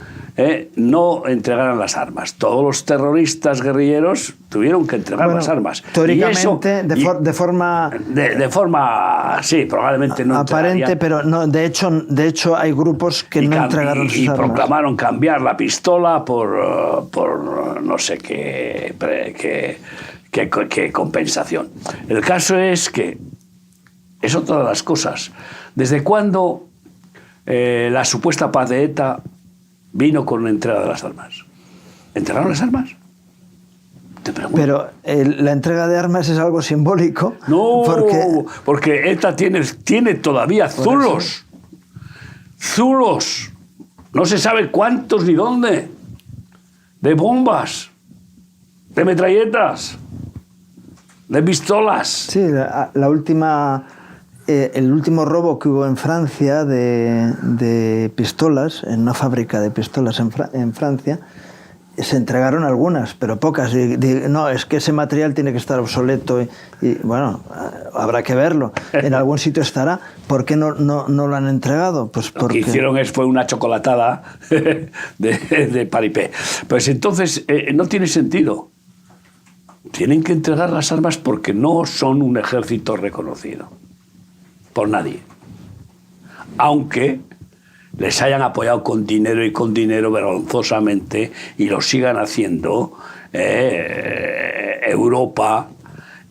no entregaran las armas. Todos los terroristas guerrilleros tuvieron que entregar las armas. Teóricamente, de forma... De forma, sí, probablemente no aparente, pero no, de hecho hay grupos que no entregaron sus armas. Y proclamaron cambiar la pistola por no sé qué compensación. El caso es que es otra de las cosas. ¿Desde cuándo la supuesta paz de ETA vino con la entrega de las armas? ¿Entregaron las armas? Te pregunto. Pero la entrega de armas es algo simbólico. No, porque ETA tiene todavía zulos. Zulos. No se sabe cuántos ni dónde. De bombas. De metralletas. De pistolas. Sí, la última... el último robo que hubo en Francia de pistolas, en una fábrica de pistolas en Francia, se entregaron algunas, pero pocas. No, es que ese material tiene que estar obsoleto y bueno, habrá que verlo. En algún sitio estará. ¿Por qué no lo han entregado? Pues porque... Lo que hicieron fue una chocolatada de paripé. Pues entonces no tiene sentido. Tienen que entregar las armas porque no son un ejército reconocido por nadie, aunque les hayan apoyado con dinero vergonzosamente y lo sigan haciendo Europa,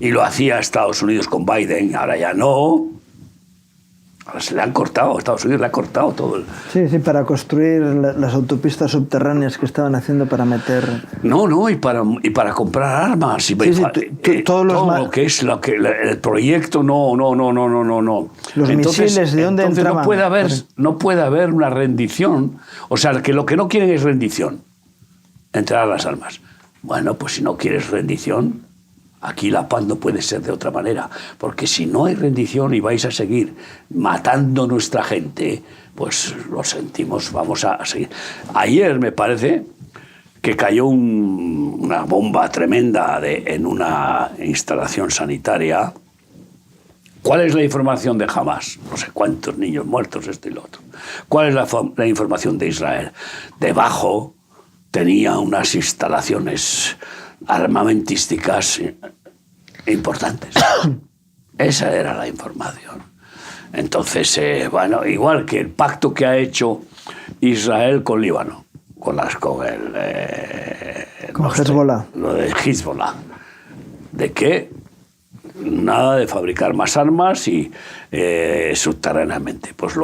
y lo hacía Estados Unidos con Biden, ahora ya no. Ahora se le han cortado, Estados Unidos le ha cortado todo. Sí, para construir las autopistas subterráneas que estaban haciendo para meter... No, y para comprar armas. Y todo lo que es el proyecto, no. Los misiles, ¿de dónde entraban? No puede haber una rendición. O sea, que lo que no quieren es rendición. Entregar las armas. Bueno, pues si no quieres rendición... Aquí la paz no puede ser de otra manera, porque si no hay rendición y vais a seguir matando a nuestra gente, pues lo sentimos, vamos a seguir. Ayer me parece que cayó una bomba tremenda en una instalación sanitaria. ¿Cuál es la información de Hamas? No sé cuántos niños muertos, esto y lo otro. ¿Cuál es la información de Israel? Debajo tenía unas instalaciones armamentísticas importantes. Esa era la información. Entonces, bueno, igual que el pacto que ha hecho Israel con Líbano, con Hezbollah. Lo de Hezbollah. De que nada de fabricar más armas y subterráneamente. Pues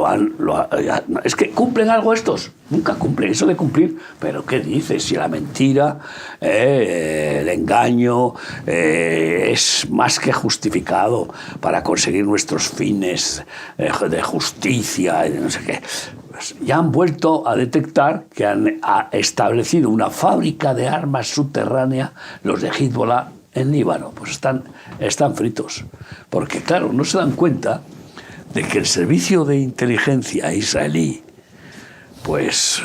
es que ¿cumplen algo estos? Nunca cumplen. Eso de cumplir, pero ¿qué dices? Si la mentira, el engaño es más que justificado para conseguir nuestros fines de justicia y no sé qué. Pues ya han vuelto a detectar que han establecido una fábrica de armas subterránea, los de Hezbollah, en Líbano. Pues están fritos. Porque, claro, no se dan cuenta de que el servicio de inteligencia israelí pues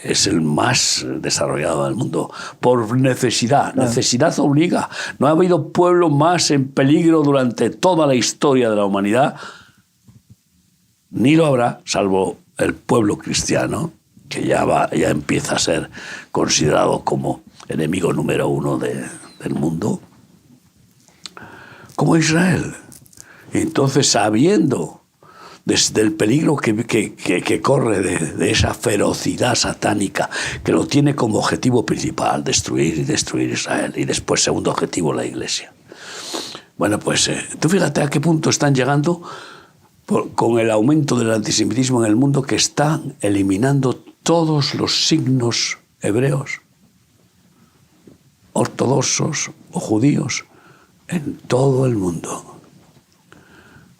es el más desarrollado del mundo por necesidad. Necesidad obliga. No ha habido pueblo más en peligro durante toda la historia de la humanidad, ni lo habrá, salvo el pueblo cristiano, que ya empieza a ser considerado como enemigo número uno del mundo, como Israel. Entonces, sabiendo desde el peligro que corre de esa ferocidad satánica, que lo tiene como objetivo principal, destruir Israel, y después segundo objetivo la Iglesia. Bueno, pues tú fíjate a qué punto están llegando con el aumento del antisemitismo en el mundo, que están eliminando todos los signos hebreos, ortodoxos o judíos, en todo el mundo,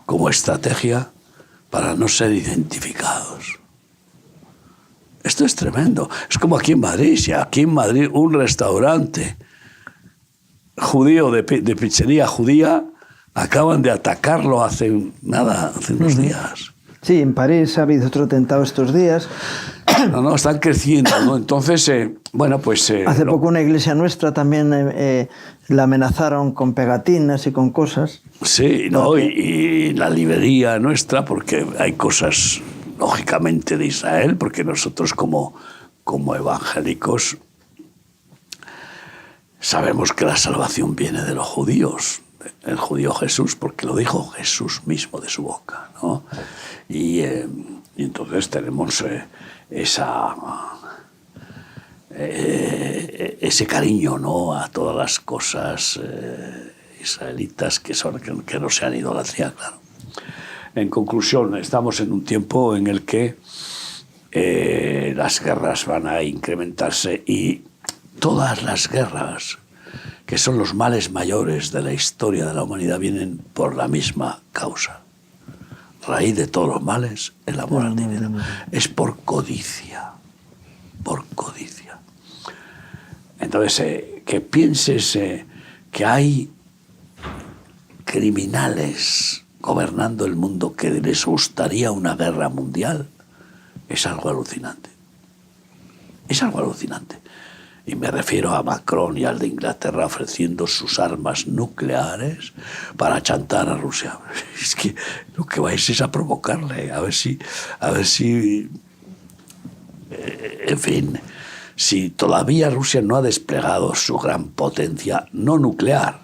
como estrategia para no ser identificados. Esto es tremendo. Es como aquí en Madrid. Si aquí en Madrid un restaurante judío de pizzería judía acaban de atacarlo hace unos días. Sí, en París ha habido otro atentado estos días. No, están creciendo, ¿no? Entonces, bueno, pues... Hace poco una iglesia nuestra también la amenazaron con pegatinas y con cosas. Sí, no, y la librería nuestra, porque hay cosas lógicamente de Israel, porque nosotros como evangélicos sabemos que la salvación viene de los judíos, el judío Jesús, porque lo dijo Jesús mismo de su boca, ¿no? Y entonces tenemos ese cariño, ¿no?, a todas las cosas israelitas que no sean idolatría, claro. En conclusión, estamos en un tiempo en el que las guerras van a incrementarse, y todas las guerras, que son los males mayores de la historia de la humanidad, vienen por la misma causa. Raíz de todos los males, el amor al dinero. Es por codicia. Por codicia. Entonces, que pienses que hay criminales gobernando el mundo que les gustaría una guerra mundial, es algo alucinante. Es algo alucinante. Y me refiero a Macron y al de Inglaterra ofreciendo sus armas nucleares para chantar a Rusia. Es que lo que vais es a provocarle, a ver si en fin, si todavía Rusia no ha desplegado su gran potencia, no nuclear,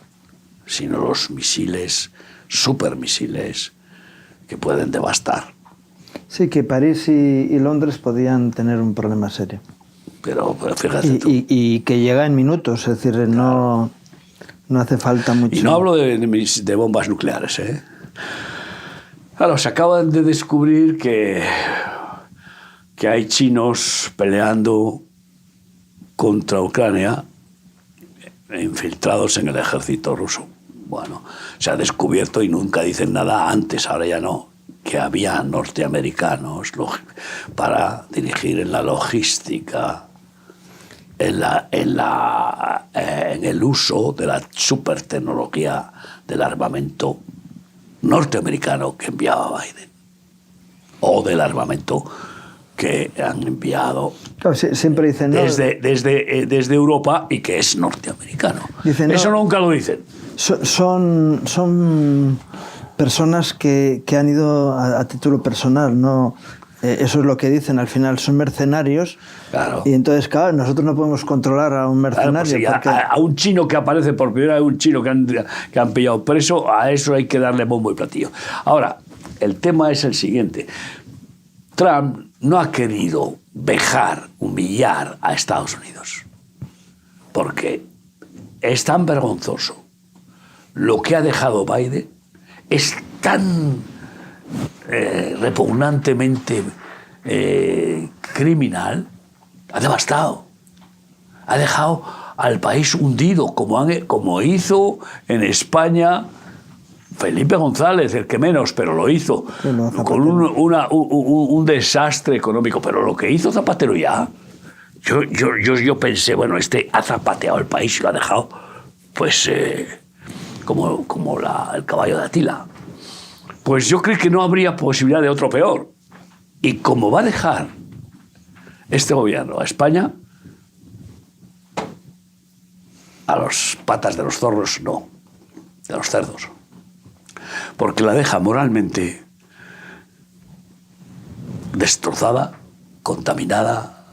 sino los misiles, supermisiles, que pueden devastar. Sí, que París y Londres podían tener un problema serio. Pero fíjate tú. Y que llega en minutos, es decir, claro, no hace falta mucho. Y no hablo de bombas nucleares, ¿eh? Claro, se acaban de descubrir que hay chinos peleando contra Ucrania, infiltrados en el ejército ruso. Bueno, se ha descubierto, y nunca dicen nada antes, ahora ya no, que había norteamericanos para dirigir en la logística, en el uso de la supertecnología del armamento norteamericano que enviaba Biden, o del armamento que han enviado, claro, siempre dicen, ¿no?, desde Europa, y que es norteamericano. Dicen, eso no, nunca lo dicen. Son personas que han ido a título personal, ¿no? Eso es lo que dicen, al final son mercenarios. Claro. Y entonces, claro, nosotros no podemos controlar a un mercenario. Claro, pues sí, a un chino que aparece por primera vez, un chino que han pillado preso, a eso hay que darle bombo y platillo. Ahora, el tema es el siguiente. Trump no ha querido vejar, humillar a Estados Unidos, porque es tan vergonzoso lo que ha dejado Biden, es tan repugnantemente criminal, ha devastado, ha dejado al país hundido, como hizo en España Felipe González, el que menos, pero lo hizo, con un desastre económico. Pero lo que hizo Zapatero ya, yo pensé, bueno, ha zapateado el país y lo ha dejado, pues, como el caballo de Atila. Pues yo creo que no habría posibilidad de otro peor. Y como va a dejar este gobierno a España, a los patas de los zorros no, de los cerdos. Porque la deja moralmente destrozada, contaminada,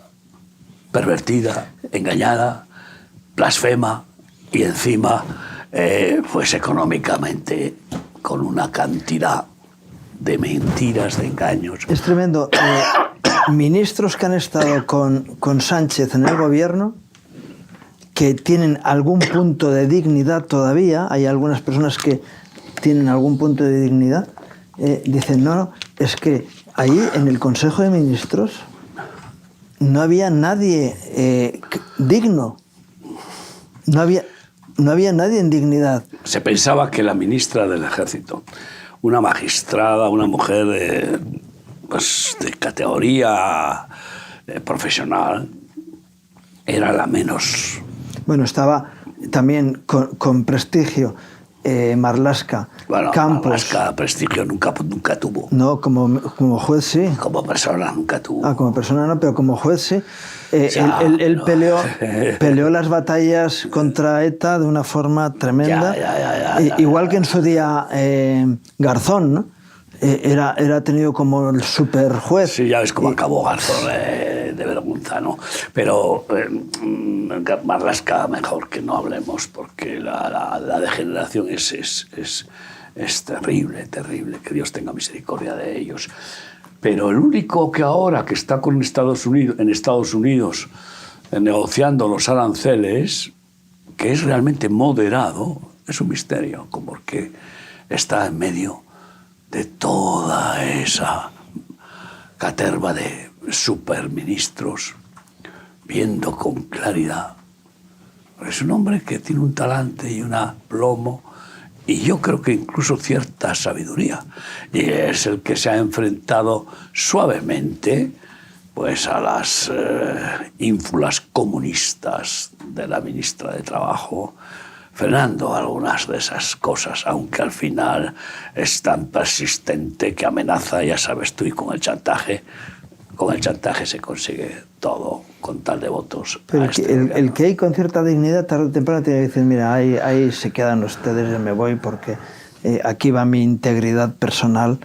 pervertida, engañada, blasfema, y encima, pues económicamente, con una cantidad de mentiras, de engaños. Es tremendo. Ministros que han estado con Sánchez en el gobierno, que tienen algún punto de dignidad todavía, hay algunas personas que tienen algún punto de dignidad, dicen, no, es que ahí en el Consejo de Ministros no había nadie digno, no había nadie en dignidad. Se pensaba que la ministra del Ejército, una magistrada, una mujer pues de categoría profesional, era la menos. Bueno, estaba también con prestigio Marlaska, bueno, Campos. Marlaska prestigio nunca tuvo. No, como juez sí. Como persona nunca tuvo. Ah, como persona no, pero como juez sí. Él peleó las batallas contra ETA de una forma tremenda. Ya, igual que en su día Garzón, ¿no? Era tenido como el superjuez. Sí, ya ves cómo acabó Garzón, de vergüenza, ¿no? Pero Marlaska mejor que no hablemos, porque la degeneración es terrible, terrible. Que Dios tenga misericordia de ellos. Pero el único que ahora que está en Estados Unidos negociando los aranceles, que es realmente moderado, es un misterio, porque está en medio de toda esa caterva de superministros, viendo con claridad. Es un hombre que tiene un talante y un aplomo, y yo creo que incluso cierta sabiduría. Y es el que se ha enfrentado suavemente pues, a las ínfulas comunistas de la ministra de Trabajo, frenando algunas de esas cosas, aunque al final es tan persistente que amenaza, ya sabes tú, y con el chantaje se consigue todo con tal de votos. Pero el que hay con cierta dignidad tarde o temprano tiene que decir, mira, ahí se quedan ustedes, yo me voy porque aquí va mi integridad personal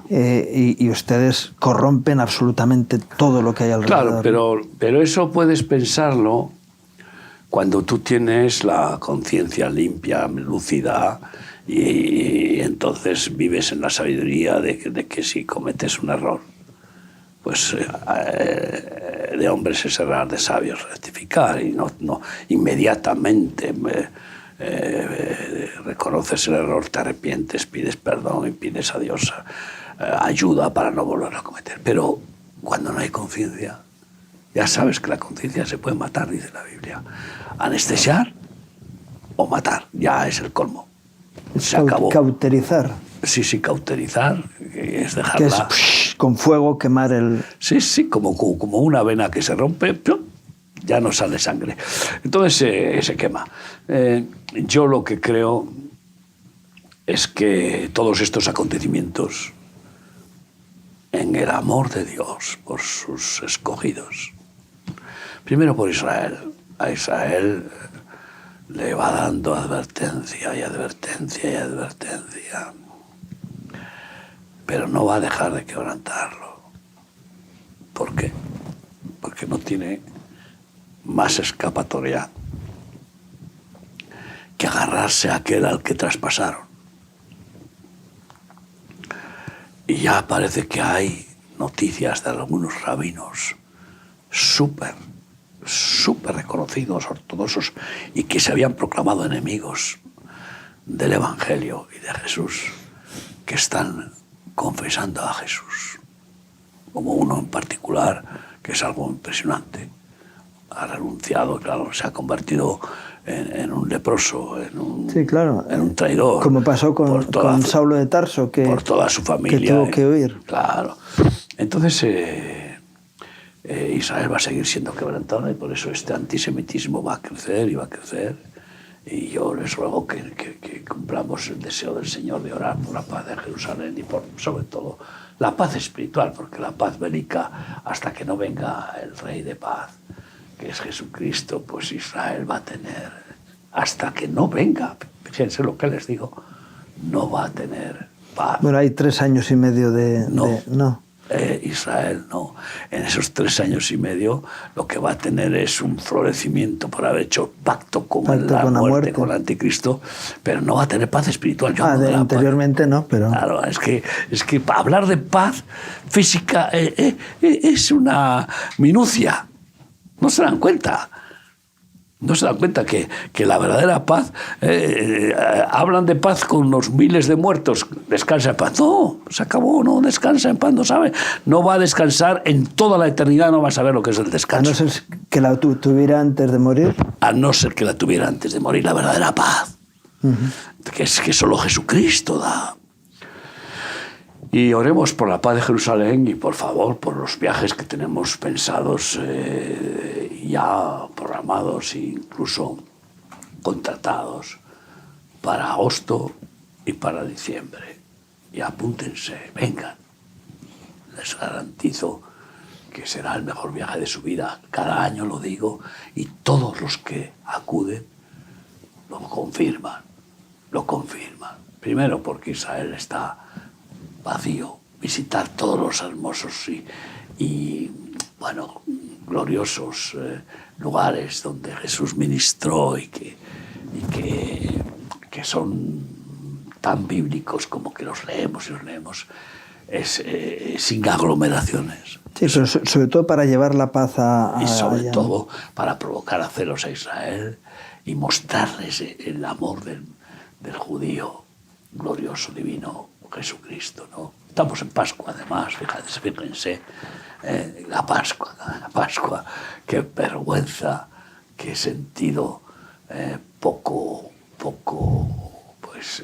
y ustedes corrompen absolutamente todo lo que hay alrededor. Claro, pero eso puedes pensarlo cuando tú tienes la conciencia limpia, lúcida, y entonces vives en la sabiduría de que si cometes un error, pues de hombres es errar, de sabios rectificar, y no inmediatamente reconoces el error, te arrepientes, pides perdón y pides a Dios ayuda para no volverlo a cometer. Pero cuando no hay conciencia, ya sabes que la conciencia se puede matar, dice la Biblia. Anestesiar o matar, ya es el colmo. Se acabó. Cauterizar. Sí, cauterizar, que es dejarla... Que es con fuego quemar el... Sí, como una vena que se rompe, ya no sale sangre. Entonces se quema. Yo lo que creo es que todos estos acontecimientos, en el amor de Dios por sus escogidos, primero por Israel, a Israel le va dando advertencia y advertencia y advertencia, pero no va a dejar de quebrantarlo. ¿Por qué? Porque no tiene más escapatoria que agarrarse a aquel al que traspasaron. Y ya parece que hay noticias de algunos rabinos súper reconocidos, ortodoxos, y que se habían proclamado enemigos del Evangelio y de Jesús, que están confesando a Jesús, como uno en particular, que es algo impresionante. Ha renunciado, claro, se ha convertido en un leproso, en un traidor. Como pasó con Saulo de Tarso, que por toda su familia, que tuvo que huir. Claro. Entonces Israel va a seguir siendo quebrantada, y por eso este antisemitismo va a crecer y va a crecer. Y yo les ruego que cumplamos el deseo del Señor de orar por la paz de Jerusalén y por, sobre todo, la paz espiritual, porque la paz bélica, hasta que no venga el Rey de paz, que es Jesucristo, pues Israel va a tener, hasta que no venga, fíjense lo que les digo, no va a tener paz. Bueno, hay 3 años y medio de... No. Israel no. En esos 3 años y medio lo que va a tener es un florecimiento por haber hecho pacto con la muerte, con el anticristo, pero no va a tener paz espiritual. Interiormente no, pero... Claro, es que hablar de paz física es una minucia. No se dan cuenta. No se dan cuenta que la verdadera paz, hablan de paz con los miles de muertos, descansa en paz. No, se acabó, no descansa en paz, no sabe. No va a descansar en toda la eternidad, no va a saber lo que es el descanso. A no ser que la tuviera antes de morir. A no ser que la tuviera antes de morir, la verdadera paz. Que es que solo Jesucristo da. Y oremos por la paz de Jerusalén y, por favor, por los viajes que tenemos pensados, ya programados e incluso contratados para agosto y para diciembre. Y apúntense, vengan. Les garantizo que será el mejor viaje de su vida. Cada año lo digo, y todos los que acuden lo confirman. Primero porque Israel está vacío, visitar todos los hermosos y bueno, gloriosos lugares donde Jesús ministró y que son tan bíblicos como que los leemos y los leemos, sin aglomeraciones. Sí, pero sobre todo para llevar la paz y sobre allá, todo para provocar a celos a Israel y mostrarles el amor del judío glorioso, divino, Jesucristo, ¿no? Estamos en Pascua, además, fíjense, la Pascua, qué vergüenza, qué sentido poco pues,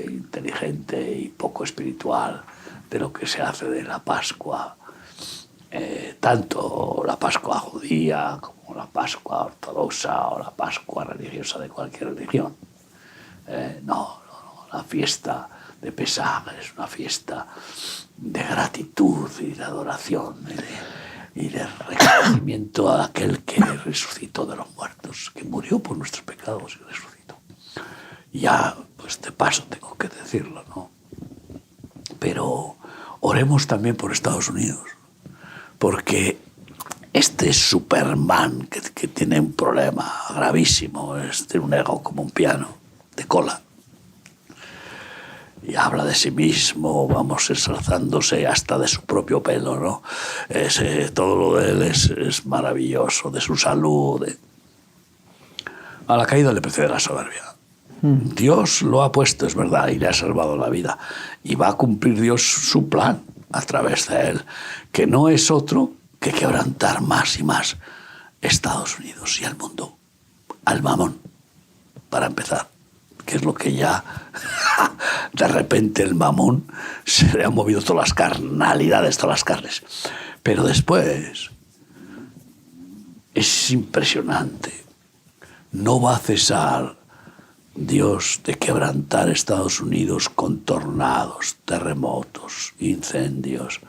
inteligente y poco espiritual de lo que se hace de la Pascua, tanto la Pascua judía como la Pascua ortodoxa o la Pascua religiosa de cualquier religión. No, la fiesta de Pesaj es una fiesta de gratitud y de adoración y de reconocimiento a aquel que resucitó de los muertos, que murió por nuestros pecados y resucitó. Y ya, pues de paso tengo que decirlo, ¿no? Pero oremos también por Estados Unidos, porque este Superman que tiene un problema gravísimo, tiene un ego como un piano de cola, y habla de sí mismo, vamos, ensalzándose hasta de su propio pelo, ¿no? Todo lo de él es maravilloso, de su salud. A la caída le precede la soberbia. Dios lo ha puesto, es verdad, y le ha salvado la vida. Y va a cumplir Dios su plan a través de él, que no es otro que quebrantar más y más Estados Unidos y al mundo, al mamón, para empezar, que es lo que ya de repente el mamón se le han movido todas las carnalidades, todas las carnes. Pero después es impresionante. No va a cesar Dios de quebrantar Estados Unidos con tornados, terremotos, incendios,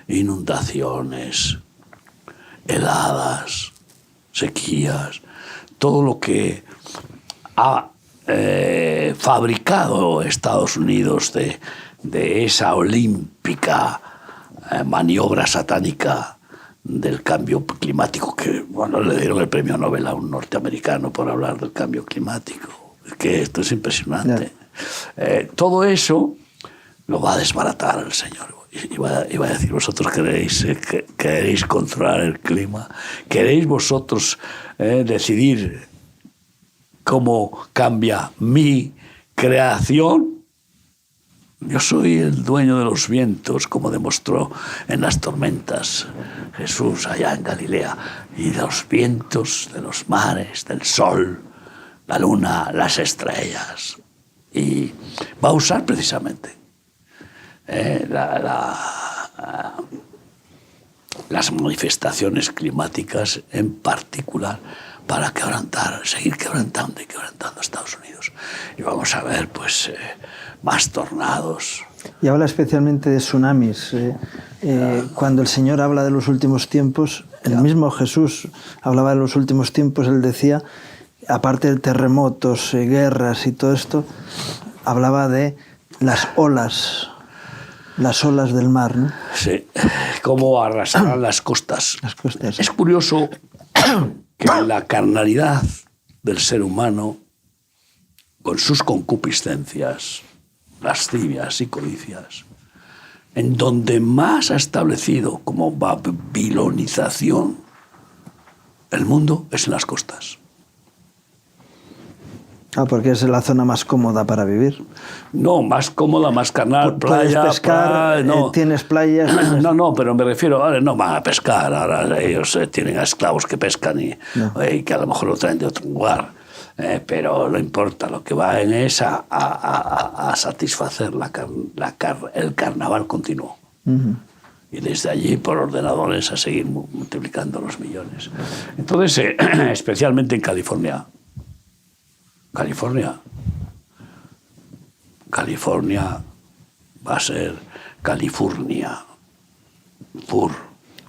inundaciones, heladas, sequías, todo lo que ha fabricado Estados Unidos de esa olímpica maniobra satánica del cambio climático, que bueno, le dieron el premio Nobel a un norteamericano por hablar del cambio climático. Es que esto es impresionante. Todo eso lo va a desbaratar el Señor. Iba a decir, vosotros queréis controlar el clima, queréis vosotros decidir cómo cambia mi creación. Yo soy el dueño de los vientos, como demostró en las tormentas Jesús allá en Galilea, y de los vientos, de los mares, del sol, la luna, las estrellas. Y va a usar precisamente las manifestaciones climáticas en particular para seguir quebrantando Estados Unidos. Y vamos a ver, pues, más tornados. Y habla especialmente de tsunamis. Cuando el Señor habla de los últimos tiempos, el mismo Jesús hablaba de los últimos tiempos, él decía, aparte de terremotos, guerras y todo esto, hablaba de las olas del mar, ¿no? Sí, cómo arrasarán las costas. Las costas. Es curioso que la carnalidad del ser humano, con sus concupiscencias, lascivias y codicias, en donde más ha establecido como babilonización el mundo es en las costas. Porque es la zona más cómoda para vivir. No, más cómoda, más carnal, puedes playa, pescar, no. Tienes playas. No, pero me refiero, ahora no van a pescar, ahora ellos tienen a esclavos que pescan y que a lo mejor lo traen de otro lugar. Pero no importa, lo que va en es a satisfacer el carnaval continuo. Y desde allí por ordenadores a seguir multiplicando los millones. Entonces, especialmente en California va a ser California.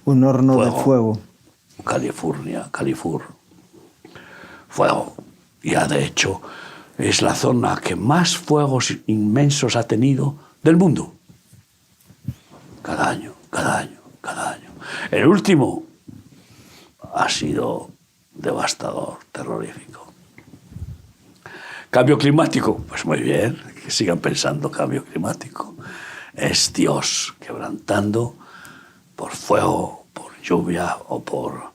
Un horno de fuego. California. Fuego. Ya de hecho es la zona que más fuegos inmensos ha tenido del mundo. cada año, cada año, cada año. El último ha sido devastador, terrorífico. Cambio climático, pues muy bien, que sigan pensando cambio climático. Es Dios quebrantando por fuego, por lluvia o por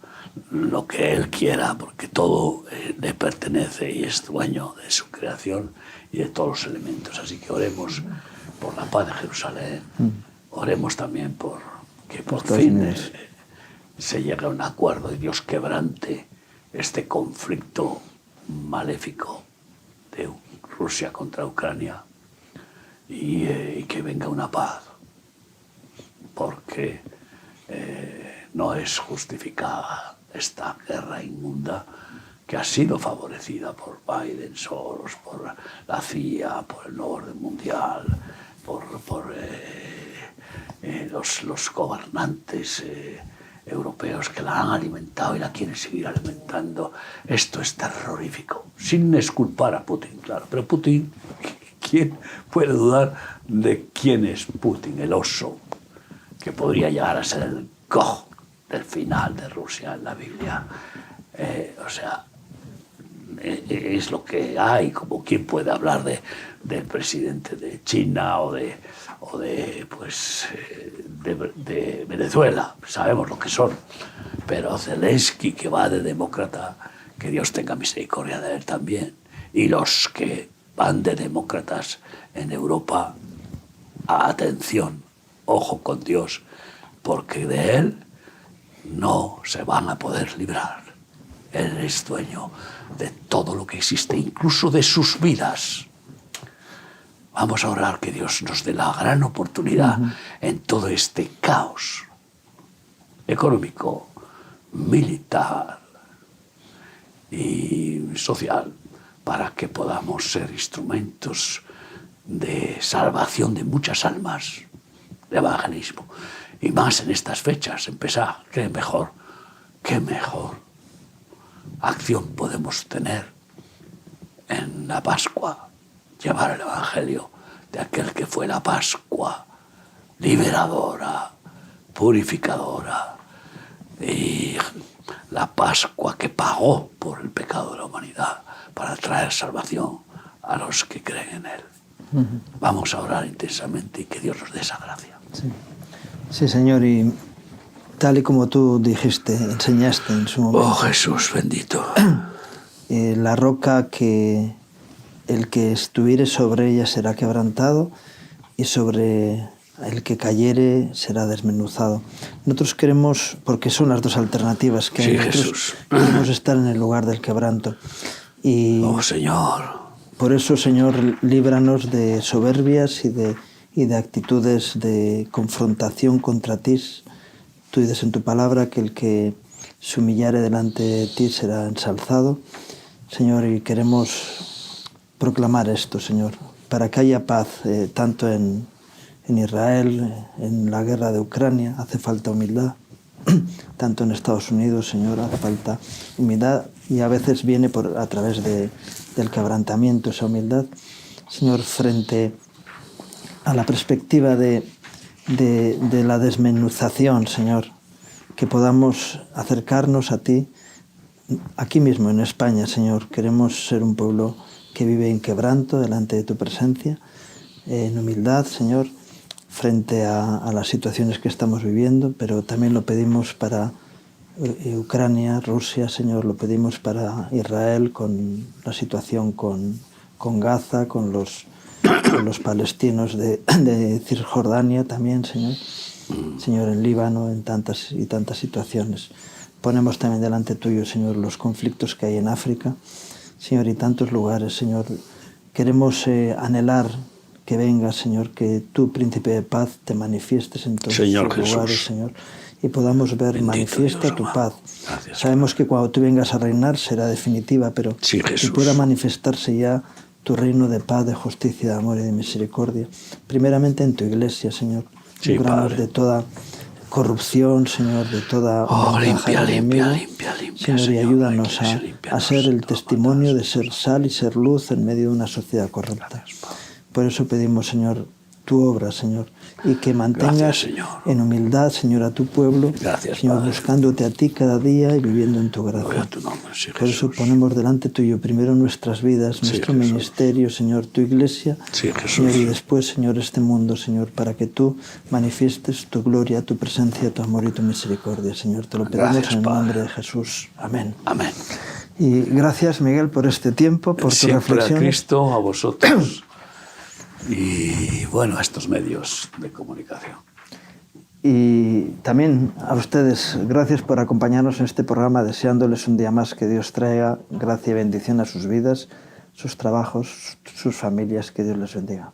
lo que Él quiera, porque todo le pertenece y es dueño de su creación y de todos los elementos. Así que oremos por la paz de Jerusalén, oremos también por que por fin se llegue a un acuerdo y Dios quebrante este conflicto maléfico de Rusia contra Ucrania y que venga una paz, porque no es justificada esta guerra inmunda que ha sido favorecida por Biden, Soros, por la CIA, por el nuevo orden mundial, por los gobernantes europeos que la han alimentado y la quieren seguir alimentando. Esto es terrorífico, sin exculpar a Putin, claro. Pero Putin, ¿quién puede dudar de quién es Putin, el oso, que podría llegar a ser el Gog del final de Rusia en la Biblia? O sea, es lo que hay, como quién puede hablar del presidente de China o de Venezuela. Sabemos lo que son, pero Zelensky, que va de demócrata, que Dios tenga misericordia de él también, y los que van de demócratas en Europa, atención, ojo con Dios, porque de él no se van a poder librar. Él es dueño de todo lo que existe, incluso de sus vidas. Vamos a orar que Dios nos dé la gran oportunidad en todo este caos económico, militar y social, para que podamos ser instrumentos de salvación de muchas almas, de evangelismo. Y más en estas fechas, empezar, qué mejor acción podemos tener en la Pascua, llevar el Evangelio de aquel que fue la Pascua liberadora, purificadora, y la Pascua que pagó por el pecado de la humanidad para traer salvación a los que creen en Él. Vamos a orar intensamente y que Dios nos dé esa gracia. Sí, sí, Señor, y tal y como tú dijiste, enseñaste en su momento. Oh Jesús bendito. La roca que el que estuviere sobre ella será quebrantado y sobre el que cayere será desmenuzado. Nosotros queremos, porque son las dos alternativas que hay, nosotros Jesús. Queremos estar en el lugar del quebranto. Y oh Señor. Por eso, Señor, líbranos de soberbias y de actitudes de confrontación contra ti. Tú dices en tu palabra que el que se humillare delante de ti será ensalzado. Señor, y queremos proclamar esto, Señor, para que haya paz tanto en Israel, en la guerra de Ucrania, hace falta humildad, tanto en Estados Unidos, Señor, hace falta humildad, y a veces viene a través del quebrantamiento esa humildad, Señor, frente a la perspectiva de la desmenuzación, Señor, que podamos acercarnos a ti aquí mismo en España, Señor. Queremos ser un pueblo que vive en quebranto delante de tu presencia, en humildad, Señor, frente a las situaciones que estamos viviendo, pero también lo pedimos para Ucrania, Rusia, Señor, lo pedimos para Israel con la situación con Gaza, con los palestinos de Cisjordania también, Señor. Señor, en Líbano, en tantas y tantas situaciones. Ponemos también delante tuyo, Señor, los conflictos que hay en África, Señor, y tantos lugares, Señor. Queremos anhelar que vengas, Señor, que tú, Príncipe de Paz, te manifiestes en todos estos lugares, Señor, y podamos ver bendito manifiesta Dios, tu paz. Gracias, Sabemos que cuando tú vengas a reinar será definitiva, pero sí, que pueda manifestarse ya tu reino de paz, de justicia, de amor y de misericordia. Primeramente en tu iglesia, Señor. Sí, líbranos de toda corrupción, Señor, de toda limpia, Señor, y ayúdanos a ser el testimonio de ser sal y ser luz en medio de una sociedad corrupta. Por eso pedimos, Señor, tu obra, Señor, y que mantengas Gracias, Señor. en humildad, Señor, a tu pueblo, Gracias, Señor, Padre. buscándote a ti cada día y viviendo en tu Gloria gracia. a tu nombre, sí, Por eso Jesús. ponemos delante tuyo primero nuestras vidas, Sí, nuestro Jesús. ministerio, Señor, tu iglesia, Sí, Jesús. Señor, y después, Señor, este mundo, Señor, para que tú manifiestes tu gloria, tu presencia, tu amor y tu misericordia, Señor. Te lo pedimos Gracias, en el Padre. nombre de Jesús. Amén. Amén. Y gracias, Miguel, por este tiempo, por tus Siempre a reflexiones. Cristo, a vosotros y bueno, a estos medios de comunicación. Y también a ustedes, gracias por acompañarnos en este programa, deseándoles un día más que Dios traiga gracia y bendición a sus vidas, sus trabajos, sus familias, que Dios les bendiga.